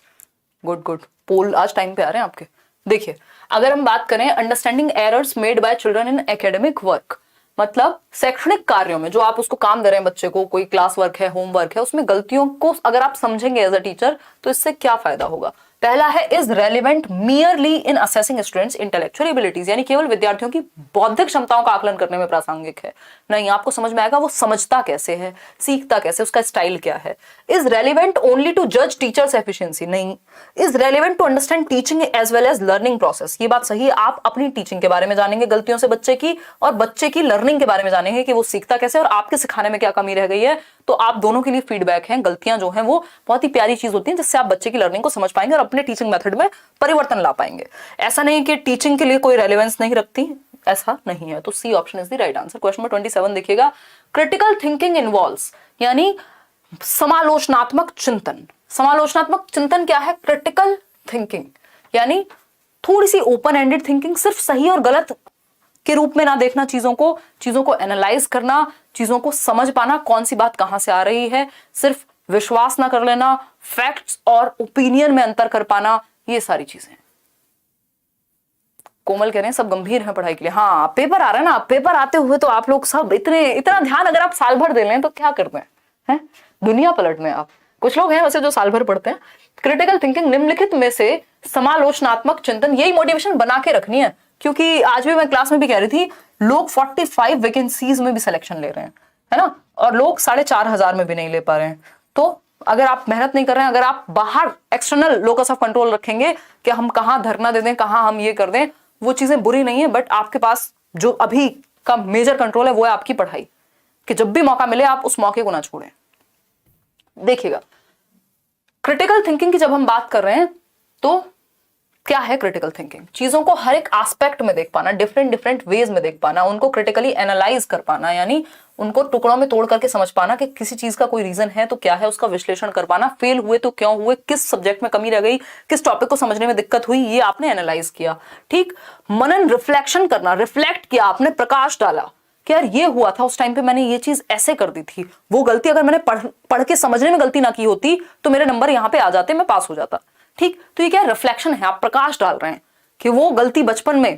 गुड गुड, पोल आज टाइम पे आ रहे हैं आपके। देखिए, अगर हम बात करें understanding errors made by children in academic work, मतलब शैक्षणिक कार्यों में जो आप उसको काम दे रहे हैं बच्चे को, कोई क्लास वर्क है, होमवर्क है, उसमें गलतियों को अगर आप समझेंगे एज अ टीचर तो इससे क्या फायदा होगा। पहला है, is relevant merely in assessing students intellectual abilities, यानी केवल विद्यार्थियों की बौद्धिक क्षमताओं का आकलन करने में प्रासंगिक है। नहीं, आपको समझ में आएगा वो समझता कैसे है, सीखता कैसे, उसका स्टाइल क्या है। इज रेलिवेंट ओनली टू जज टीचर्स एफिशिएंसी, नहीं, is relevant to understand teaching as well as learning process. ये बात सही है, आप अपनी टीचिंग के बारे में जानेंगे गलतियों से बच्चे की, और बच्चे की लर्निंग के बारे में जानेंगे कि वो सीखता कैसे और आपके सिखाने में क्या कमी रह गई है। तो आप दोनों के लिए फीडबैक है। गलतियां जो हैं वो बहुत ही प्यारी चीज होती है जिससे आप बच्चे की लर्निंग को समझ पाएंगे और अपने टीचिंग मेथड में परिवर्तन ला पाएंगे। ऐसा नहीं कि टीचिंग के लिए कोई रेलेवेंस नहीं रखती, ऐसा नहीं है। तो C option is the right answer. Question number 27 देखिएगा, क्रिटिकल थिंकिंग इन्वॉल्व्स, यानी समालोचनात्मक चिंतन। समालोचनात्मक चिंतन क्या है? क्रिटिकल थिंकिंग, यानी थोड़ी सी ओपन एंडेड थिंकिंग, सिर्फ सही और गलत के रूप में ना देखना चीजों को एनालाइज करना, चीजों को समझ पाना, कौन सी बात कहां से आ रही है, सिर्फ विश्वास ना कर लेना, फैक्ट्स और ओपिनियन में अंतर कर पाना, ये सारी चीजें। कोमल कह रहे हैं सब गंभीर हैं पढ़ाई के लिए। हाँ, पेपर आ रहा है ना, पेपर आते हुए तो आप लोग सब इतना ध्यान अगर आप साल भर दे लें तो क्या करते हैं? दुनिया पलट में आप। कुछ लोग हैं वैसे जो साल भर पढ़ते हैं। क्रिटिकल थिंकिंग निम्नलिखित में से समालोचनात्मक चिंतन, यही मोटिवेशन बना के रखनी है, क्योंकि आज भी मैं क्लास में भी कह रही थी, लोग 45 वैकेंसीज में भी सिलेक्शन ले रहे हैं, है ना, और लोग 4,500 में भी नहीं ले पा रहे हैं। तो अगर आप मेहनत नहीं कर रहे हैं, अगर आप बाहर एक्सटर्नल लोकस ऑफ कंट्रोल रखेंगे कि हम कहाँ धरना दे दें, कहाँ हम ये कर दें, वो चीजें बुरी नहीं है, बट आपके पास जो अभी का मेजर कंट्रोल है वो है आपकी पढ़ाई, कि जब भी मौका मिले आप उस मौके को ना छोड़ें। देखिएगा, क्रिटिकल थिंकिंग की जब हम बात कर रहे हैं तो क्या है क्रिटिकल थिंकिंग? चीजों को हर एक एस्पेक्ट में देख पाना, डिफरेंट वेज में देख पाना, उनको क्रिटिकली एनालाइज कर पाना, यानी उनको टुकड़ों में तोड़ करके समझ पाना कि किसी चीज का कोई रीजन है तो क्या है, उसका विश्लेषण कर पाना, फेल हुए तो क्यों हुए, किस सब्जेक्ट में कमी रह गई, किस टॉपिक को समझने में दिक्कत हुई, ये आपने एनालाइज किया। ठीक, मनन, रिफ्लेक्शन करना, रिफ्लेक्ट किया आपने, प्रकाश डाला कि यार ये हुआ था उस टाइम पे, मैंने ये चीज ऐसे कर दी थी, वो गलती अगर मैंने पढ़ के समझने में गलती ना की होती तो मेरे नंबर यहाँ पे आ जाते, मैं पास हो जाता। ठीक, तो ये क्या रिफ्लेक्शन है, आप प्रकाश डाल रहे हैं कि वो गलती बचपन में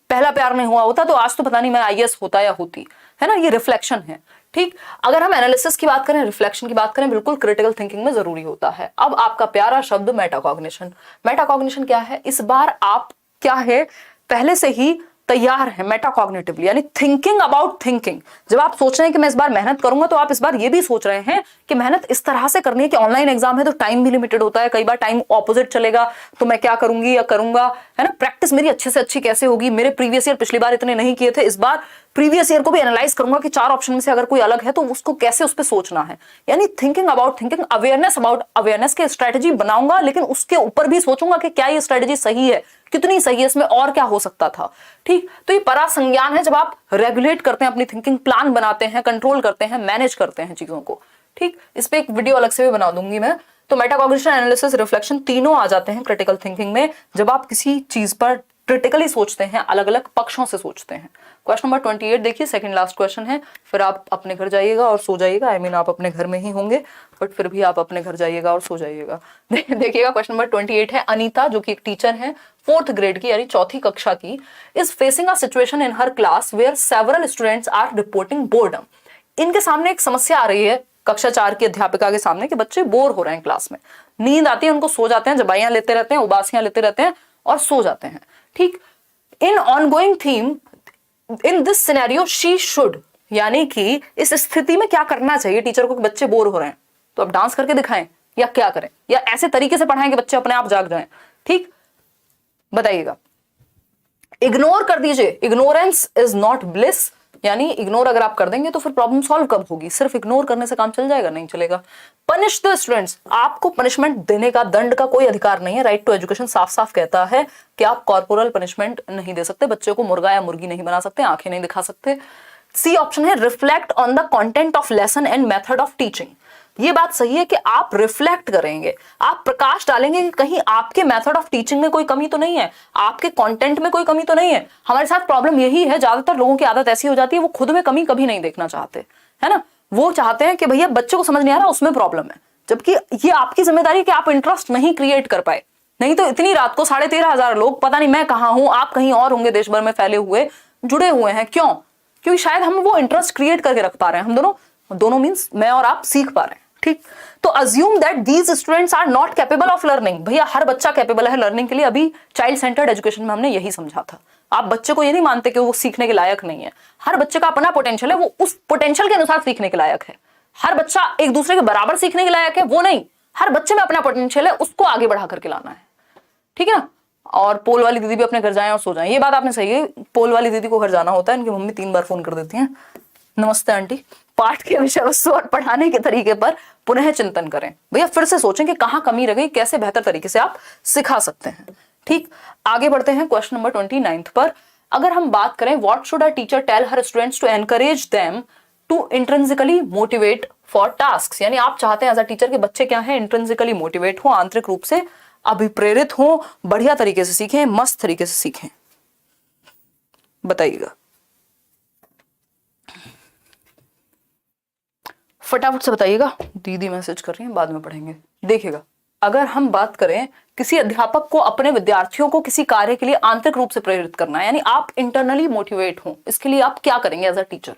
पहला प्यार नहीं हुआ होता तो आज तो पता नहीं मैं आईएएस होता या होती, है ना, ये रिफ्लेक्शन है। ठीक, अगर हम एनालिसिस की बात करें, रिफ्लेक्शन की बात करें, बिल्कुल क्रिटिकल थिंकिंग में जरूरी होता है। अब आपका प्यारा शब्द मेटाकॉग्निशन। मेटाकॉग्निशन क्या है? इस बार आप क्या है, पहले से ही तैयार है मेटाकॉग्निटिवली, यानी थिंकिंग अबाउट थिंकिंग। जब आप सोच रहे हैं कि मैं इस बार मेहनत करूंगा, तो आप इस बार ये भी सोच रहे हैं कि मेहनत इस तरह से करनी है कि ऑनलाइन एग्जाम है तो टाइम भी लिमिटेड होता है, कई बार टाइम ऑपोजिट चलेगा, तो मैं क्या करूंगी या करूंगा, है ना, प्रैक्टिस मेरी अच्छे से अच्छी कैसे होगी, मेरे प्रीवियस ईयर पिछली बार इतने नहीं किए थे, इस बार प्रीवियस ईयर को भी एनालाइज करूंगा कि 4 ऑप्शन में से अगर कोई अलग है तो उसको कैसे उस पर सोचना है, यानी thinking about thinking, awareness about awareness की स्ट्रेटेजी बनाऊंगा, लेकिन उसके ऊपर भी सोचूंगा कि क्या ये स्ट्रेटेजी सही है, कितनी सही है, इसमें और क्या हो सकता था। ठीक, तो ये परासंज्ञान है जब आप रेगुलेट करते हैं अपनी थिंकिंग, प्लान बनाते हैं, कंट्रोल करते हैं, मैनेज करते हैं चीजों को। ठीक, इस पे एक वीडियो अलग से भी बना दूंगी मैं। तो मेटाकॉग्निशन, एनालिसिस, रिफ्लेक्शन तीनों आ जाते हैं क्रिटिकल थिंकिंग में, जब आप किसी चीज पर क्रिटिकली सोचते हैं, अलग अलग पक्षों से सोचते हैं। क्वेश्चन नंबर 28 देखिए, सेकंड लास्ट क्वेश्चन है, फिर आप अपने घर जाइएगा और सो जाइएगा। आई मीन आप अपने घर में ही होंगे, बट फिर भी आप अपने घर जाइएगा और सो जाइएगा। देखिएगा, क्वेश्चन नंबर 28 है, अनीता जो कि एक टीचर है 4th ग्रेड की, यानी 4th कक्षा की, is facing a situation in her class where several students are reporting boredom. इनके सामने एक समस्या आ रही है कक्षा 4 की अध्यापिका के सामने कि बच्चे बोर हो रहे हैं क्लास में, नींद आती है उनको, सो जाते हैं, जबाइयां लेते रहते हैं, उबासियां लेते रहते हैं और सो जाते हैं। ठीक, in ongoing theme in this scenario she should, यानी कि इस स्थिति में क्या करना चाहिए टीचर को कि बच्चे बोर हो रहे हैं, तो अब डांस करके दिखाएं या क्या करें, या ऐसे तरीके से पढ़ाएं कि बच्चे अपने आप जाग जाएं। ठीक, बताइएगा। इग्नोर कर दीजिए, इग्नोरेंस इज नॉट ब्लिस, यानी इग्नोर अगर आप कर देंगे तो फिर प्रॉब्लम सॉल्व कब होगी? सिर्फ इग्नोर करने से काम चल जाएगा? नहीं चलेगा। पनिश द स्टूडेंट्स, आपको पनिशमेंट देने का, दंड का कोई अधिकार नहीं है। राइट टू एजुकेशन साफ साफ कहता है कि आप कॉर्पोरल पनिशमेंट नहीं दे सकते, बच्चे को मुर्गा या मुर्गी नहीं बना सकते, आंखें नहीं दिखा सकते। सी ऑप्शन है reflect on the content of lesson and method of teaching. ये बात सही है कि आप रिफ्लेक्ट करेंगे, आप प्रकाश डालेंगे कि कहीं आपके मेथड ऑफ टीचिंग में कोई कमी तो नहीं है, आपके कंटेंट में कोई कमी तो नहीं है। हमारे साथ प्रॉब्लम यही है, ज्यादातर लोगों की आदत ऐसी हो जाती है, वो खुद में कमी कभी नहीं देखना चाहते, है ना। वो चाहते हैं कि भैया बच्चे को समझ नहीं आ रहा, उसमें प्रॉब्लम है, जबकि ये आपकी जिम्मेदारी है कि आप इंटरेस्ट नहीं क्रिएट कर पाए। नहीं तो इतनी रात को 13,500 लोग, पता नहीं मैं कहां हूं, आप कहीं और होंगे, देश भर में फैले हुए जुड़े हुए हैं। क्यों? क्योंकि शायद हम वो इंटरेस्ट क्रिएट करके रख पा रहे हैं। हम दोनों मींस मैं और आप सीख पा रहे हैं, ठीक। तो assume that these students are not capable of learning. भैया हर बच्चा कैपेबल है लर्निंग के लिए। अभी चाइल्ड सेंटर्ड एजुकेशन में हमने यही समझा था। आप बच्चे को ये नहीं मानते कि वो सीखने के लायक नहीं है। हर बच्चे का अपना पोटेंशियल है, वो उस पोटेंशियल के अनुसार सीखने के लायक है। हर बच्चा एक दूसरे के बराबर सीखने के लायक है, वो नहीं। हर बच्चे में अपना पोटेंशियल है, उसको आगे बढ़ा करके लाना है, ठीक है ना। और पोल वाली दीदी भी अपने घर जाएं और सो जाएं, ये बात आपने सही है। पोल वाली दीदी को घर जाना होता है, इनकी मम्मी 3 बार फोन कर देती हैं, नमस्ते आंटी, पाठ के विषय वस्तु और पढ़ाने के तरीके पर पुनः चिंतन करें। भैया फिर से सोचें कि कहां कमी रह गई, कैसे बेहतर तरीके से आप सिखा सकते हैं, ठीक। आगे बढ़ते हैं क्वेश्चन नंबर 29 पर। अगर हम बात करें what should a teacher tell her students to encourage them to intrinsically motivate for task. यानी आप चाहते हैं एज अ टीचर के बच्चे क्या है, इंट्रिंसिकली मोटिवेट हो, आंतरिक रूप से अभिप्रेरित हो, बढ़िया तरीके से सीखें, मस्त तरीके से सीखें। बताइएगा फटाफट से बताइएगा। दीदी मैसेज कर रही हैं, बाद में पढ़ेंगे। देखिएगा, अगर हम बात करें किसी अध्यापक को अपने विद्यार्थियों को किसी कार्य के लिए आंतरिक रूप से प्रेरित करना है, यानी आप इंटरनली मोटिवेट हो, इसके लिए आप क्या करेंगे as a teacher?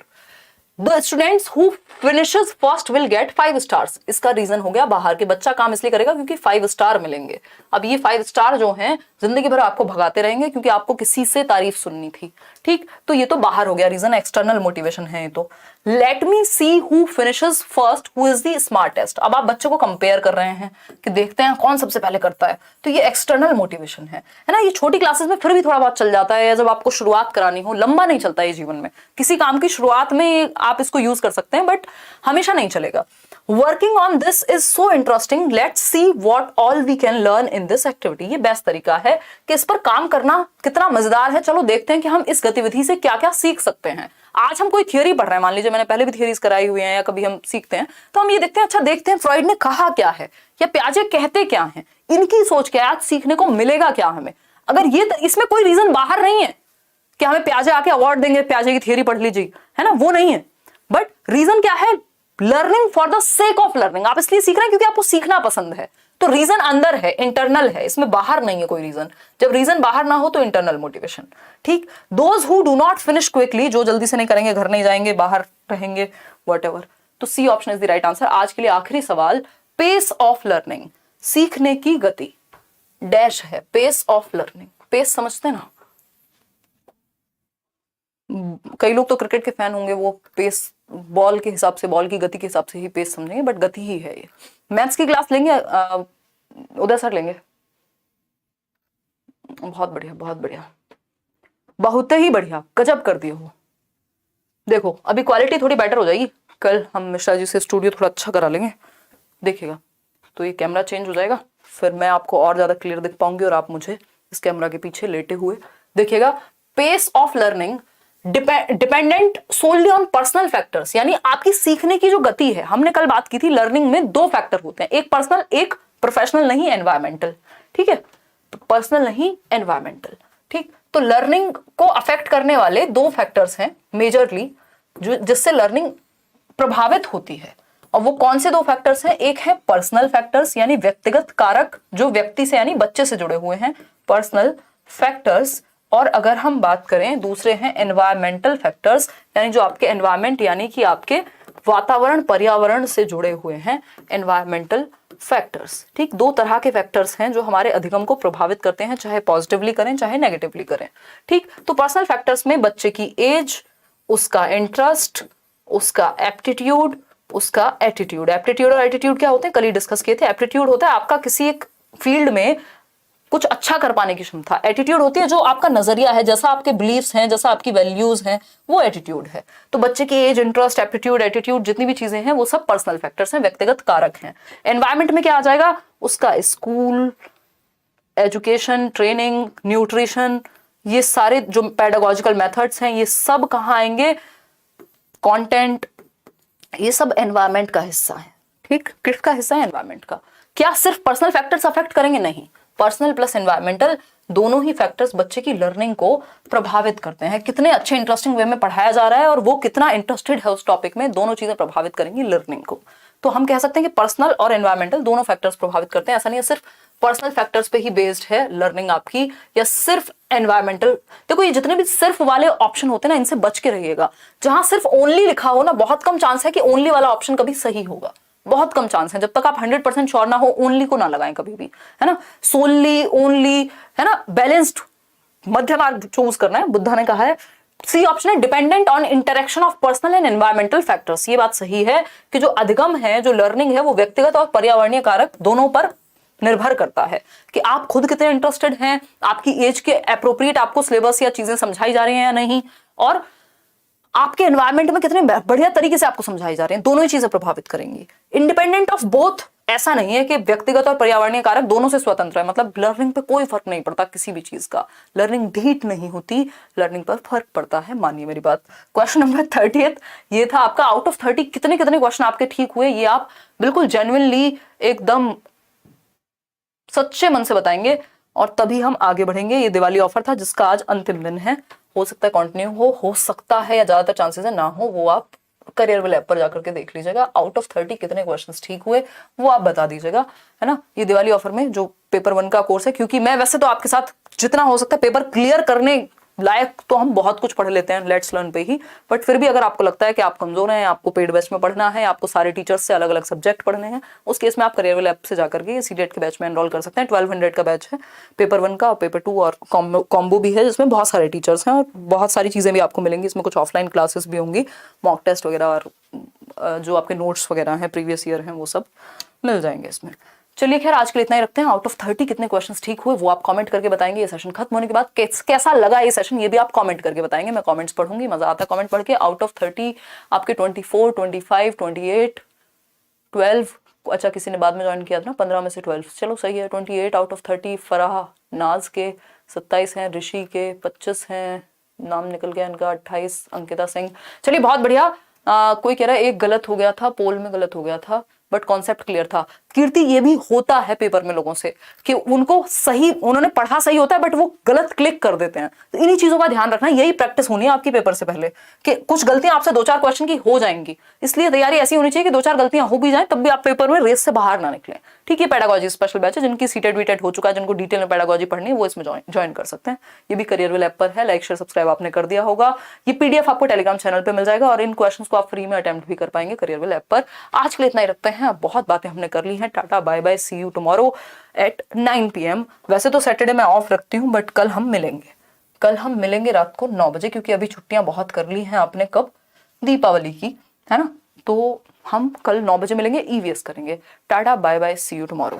The students who finishes first will get 5 stars. इसका रीजन हो गया बाहर के बच्चा काम इसलिए करेगा क्योंकि 5 स्टार मिलेंगे। अब ये 5 स्टार जो हैं जिंदगी भर आपको भगाते रहेंगे क्योंकि आपको किसी से तारीफ सुननी थी, ठीक। तो ये तो बाहर हो गया रीजन, एक्सटर्नल मोटिवेशन है ये तो। Let me see who finishes first who is the smartest. अब आप बच्चे को कंपेयर कर रहे हैं कि देखते हैं कौन सबसे पहले करता है, तो ये एक्सटर्नल मोटिवेशन है ना। ये छोटी क्लासेस में फिर भी थोड़ा बहुत चल जाता है, या जब आपको शुरुआत करानी हो, लंबा नहीं चलता है जीवन में। किसी काम की शुरुआत में आप इसको यूज कर सकते हैं, बट हमेशा नहीं चलेगा। Working on this is so interesting, let's see what all we can learn in this activity. ये बेस्ट तरीका है कि इस पर काम करना कितना मजेदार है। चलो देखते हैं कि हम इस गतिविधि से क्या क्या सीख सकते हैं। आज हम कोई थियोरी पढ़ रहे हैं, मान लीजिए मैंने पहले भी थियोरीज कराई हुई हैं या कभी हम सीखते हैं, तो हम ये देखते हैं, अच्छा देखते हैं फ्रॉइड ने कहा क्या है या पियाजे कहते क्या हैं, इनकी सोच क्या है, आज सीखने को मिलेगा क्या हमें। अगर ये इसमें कोई रीजन बाहर नहीं है कि हमें पियाजे आके अवार्ड देंगे, पियाजे की थियोरी पढ़ लीजिए, है ना, वो नहीं है। बट रीजन क्या है? Learning for the sake of learning. आप इसलिए सीख रहे हैं क्योंकि आपको सीखना पसंद है। तो रीजन अंदर है, इंटरनल है, इसमें बाहर नहीं है कोई रीजन। जब रीजन बाहर ना हो तो इंटरनल मोटिवेशन, ठीक। Those who do not finish quickly, जो जल्दी से नहीं करेंगे, घर नहीं जाएंगे, बाहर रहेंगे, व्हाटएवर। तो C option is the right answer. आज के लिए आखिरी सवाल, पेस ऑफ लर्निंग, सीखने की गति डैश है, पेस ऑफ लर्निंग। पेस समझते ना, कई लोग तो क्रिकेट के फैन होंगे, वो पेस बॉल के हिसाब से, बॉल की गति के हिसाब से ही पेस समझेंगे, बट गति ही है ये। मैथ्स की क्लास लेंगे, उदय सर लेंगे। बहुत बढ़िया, बहुत बढ़िया, बहुत ही बढ़िया, गजब कर दिए हो। देखो अभी क्वालिटी थोड़ी बेटर हो जाएगी, कल हम मिश्रा जी से स्टूडियो थोड़ा अच्छा करा लेंगे, देखिएगा। तो ये कैमरा चेंज हो जाएगा, फिर मैं आपको और ज्यादा क्लियर दिख पाऊंगी और आप मुझे इस कैमरा के पीछे लेटे हुए देखिएगा। Pace of learning dependent solely on personal factors, यानी आपकी सीखने की जो गति है। हमने कल बात की थी लर्निंग में 2 फैक्टर होते हैं, एक पर्सनल, एक प्रोफेशनल नहीं एनवायरमेंटल, ठीक है, पर्सनल नहीं एनवायरमेंटल, ठीक। तो लर्निंग को अफेक्ट करने वाले 2 फैक्टर्स हैं मेजरली, जो जिससे लर्निंग प्रभावित होती है। और वो कौन से 2 फैक्टर्स हैं? एक है पर्सनल फैक्टर्स, यानी व्यक्तिगत कारक जो व्यक्ति से यानी बच्चे से जुड़े हुए हैं, पर्सनल फैक्टर्स। और अगर हम बात करें दूसरे हैं एनवायरमेंटल फैक्टर्स, यानी जो आपके एनवायरमेंट यानी कि आपके वातावरण, पर्यावरण से जुड़े हुए हैं, एनवायरमेंटल फैक्टर्स, ठीक। 2 तरह के फैक्टर्स हैं जो हमारे अधिगम को प्रभावित करते हैं, चाहे पॉजिटिवली करें चाहे नेगेटिवली करें, ठीक। तो पर्सनल फैक्टर्स में बच्चे की एज, उसका इंटरेस्ट, उसका एप्टीट्यूड, उसका एटीट्यूड। एप्टीट्यूड और एटीट्यूड क्या होते हैं, कल ही डिस्कस किए थे। एप्टीट्यूड होता है आपका किसी एक फील्ड में कुछ अच्छा कर पाने की क्षमता। एटीट्यूड होती है जो आपका नजरिया है, जैसा आपके बिलीव्स हैं, जैसा आपकी वैल्यूज हैं, वो एटीट्यूड है। तो बच्चे की एज, इंटरेस्ट, एप्टीट्यूड, एटीट्यूड, जितनी भी चीजें हैं वो सब पर्सनल फैक्टर्स हैं, व्यक्तिगत कारक हैं। एनवायरमेंट में क्या आ जाएगा? उसका स्कूल, एजुकेशन, ट्रेनिंग, न्यूट्रिशन, ये सारे जो पेडागोजिकल मेथड्स हैं, ये सब कहाँ आएंगे? कंटेंट, ये सब एनवायरमेंट का हिस्सा है। ठीक, किसका हिस्सा है? एनवायरमेंट का। क्या सिर्फ पर्सनल फैक्टर्स अफेक्ट करेंगे? नहीं, पर्सनल प्लस एनवायरमेंटल दोनों ही फैक्टर्स बच्चे की लर्निंग को प्रभावित करते हैं। कितने अच्छे इंटरेस्टिंग वे में पढ़ाया जा रहा है और वो कितना इंटरेस्टेड है उस टॉपिक में, दोनों चीजें प्रभावित करेंगी लर्निंग को। तो हम कह सकते हैं कि पर्सनल और एनवायरमेंटल दोनों फैक्टर्स प्रभावित करते हैं। ऐसा नहीं है सिर्फ पर्सनल फैक्टर्स पे ही बेस्ड है लर्निंग आपकी, या सिर्फ एनवायरमेंटल। देखो ये जितने भी सिर्फ वाले ऑप्शन होते हैं ना, इनसे बच के रहिएगा। जहां सिर्फ ओनली लिखा हो ना, बहुत कम चांस है कि ओनली वाला ऑप्शन कभी सही होगा, बहुत कम चांस है। जब तक आप 100% श्योर ना हो, ओनली को ना लगाएं कभी भी, है ना। सोनली, ओनली, है ना, बैलेंस्ड, मध्य मार्ग चूज करना है। बुद्धा ने कहा है, सी ऑप्शन है, dependent on interaction of personal and environmental factors. ये बात सही है कि जो अधिगम है, जो लर्निंग है, वो व्यक्तिगत और पर्यावरणीय कारक दोनों पर निर्भर करता है कि आप खुद कितने इंटरेस्टेड हैं, आपकी एज के एप्रोप्रिएट आपको सिलेबस या चीजें समझाई जा रही हैं या नहीं, और आपके एनवायरनमेंट में कितने बढ़िया तरीके से आपको समझाई जा रही हैं। दोनों ही चीजें प्रभावित करेंगी। इंडिपेंडेंट ऑफ बोथ, ऐसा नहीं है कि व्यक्तिगत और पर्यावरणीय कारक दोनों से स्वतंत्र है, मतलब लर्निंग पे कोई फर्क नहीं पड़ता किसी भी चीज का। लर्निंग ढीठ नहीं होती, लर्निंग पर फर्क पड़ता है, मानिए मेरी बात। क्वेश्चन नंबर 30 ये था आपका। आउट ऑफ 30 कितने कितने क्वेश्चन आपके ठीक हुए, ये आप बिल्कुल जेन्युइनली एकदम सच्चे मन से बताएंगे और तभी हम आगे बढ़ेंगे। ये दिवाली ऑफर था जिसका आज अंतिम दिन है। हो सकता है कंटिन्यू हो सकता है, या ज्यादातर चांसेस है ना हो, वो आप करियर ऐप पर जाकर के देख लीजिएगा। आउट ऑफ 30 कितने क्वेश्चंस ठीक हुए वो आप बता दीजिएगा, है ना। ये दिवाली ऑफर में जो पेपर 1 का कोर्स है, क्योंकि मैं वैसे तो आपके साथ जितना हो सकता है पेपर क्लियर करने लायक तो हम बहुत कुछ पढ़ लेते हैं लेट्स लर्न पे ही, बट फिर भी अगर आपको लगता है कि आप कमजोर हैं, आपको पेड बैच में पढ़ना है, आपको सारे टीचर्स से अलग अलग सब्जेक्ट पढ़ने हैं, उस केस में आप करियर ऐप से जाकर के सीटेट के बैच में एनरोल कर सकते हैं। 1200 का बैच है, पेपर 1 का और पेपर 2 और कॉम्बो भी है, जिसमें बहुत सारे टीचर्स हैं और बहुत सारी चीजें भी आपको मिलेंगी। इसमें कुछ ऑफलाइन क्लासेस भी होंगी, मॉक टेस्ट वगैरह और जो आपके नोट्स वगैरह हैं प्रीवियस ईयर हैं वो सब मिल जाएंगे इसमें। चलिए खैर आज के लिए इतना ही रखते हैं। आउट ऑफ 30 कितने क्वेश्चंस ठीक हुए वो आप कमेंट करके बताएंगे। ये सेशन खत्म होने के बाद कैसा लगा ये सेशन, ये भी आप कमेंट करके बताएंगे। मैं कमेंट्स पढ़ूंगी, मजा आता है कमेंट पढ़ के। आउट ऑफ 30 आपके 24, 25, 28, 12, अच्छा किसी ने बाद में ज्वाइन किया था ना, 15 में से 12, चलो सही है। 28 आउट ऑफ 30 फराह नाज के, 27 हैं ऋषि के, 25 हैं, नाम निकल गया इनका, 28 अंकिता सिंह। चलिए बहुत बढ़िया। कोई कह रहा है एक गलत हो गया था, पोल में गलत हो गया था, बट कॉन्सेप्ट क्लियर था। कीर्ति ये भी होता है पेपर में लोगों से कि उनको सही, उन्होंने पढ़ा सही होता है बट वो गलत क्लिक कर देते हैं। तो इन्हीं चीजों का ध्यान रखना, यही प्रैक्टिस होनी है आपकी पेपर से पहले कि कुछ गलतियां आपसे 2-4 क्वेश्चन की हो जाएंगी, इसलिए तैयारी ऐसी होनी चाहिए कि 2-4 गलतियां हो भी जाएं तब भी आप पेपर में रेस से बाहर ना निकले। ठीक है, पेडागोजी स्पेशल बैच है, जिनकी सीटेट वीटेट हो चुका है, जिनको डिटेल में पेडागोजी पढ़नी है वो इसमें ज्वाइन कर सकते हैं। ये भी करियर ऐप पर है, लाइक शेयर सब्सक्राइब आपने कर दिया होगा। ये पीडीएफ आपको टेलीग्राम चैनल पे मिल जाएगा और इन क्वेश्चंस को आप फ्री में अटेम्प्ट भी कर पाएंगे करियर ऐप पर। आज के लिए इतना ही रखते हैं, बहुत बातें हमने कर ली हैं। Tata bye bye, see you tomorrow at 9 PM। वैसे तो सैटरडे मैं ऑफ रखती हूँ बट कल हम मिलेंगे रात को 9 बजे, क्योंकि अभी छुट्टियां बहुत कर ली हैं आपने, कब, दीपावली की, है ना। तो हम कल 9 बजे मिलेंगे, ईवीएस करेंगे। Tata bye bye, see you tomorrow.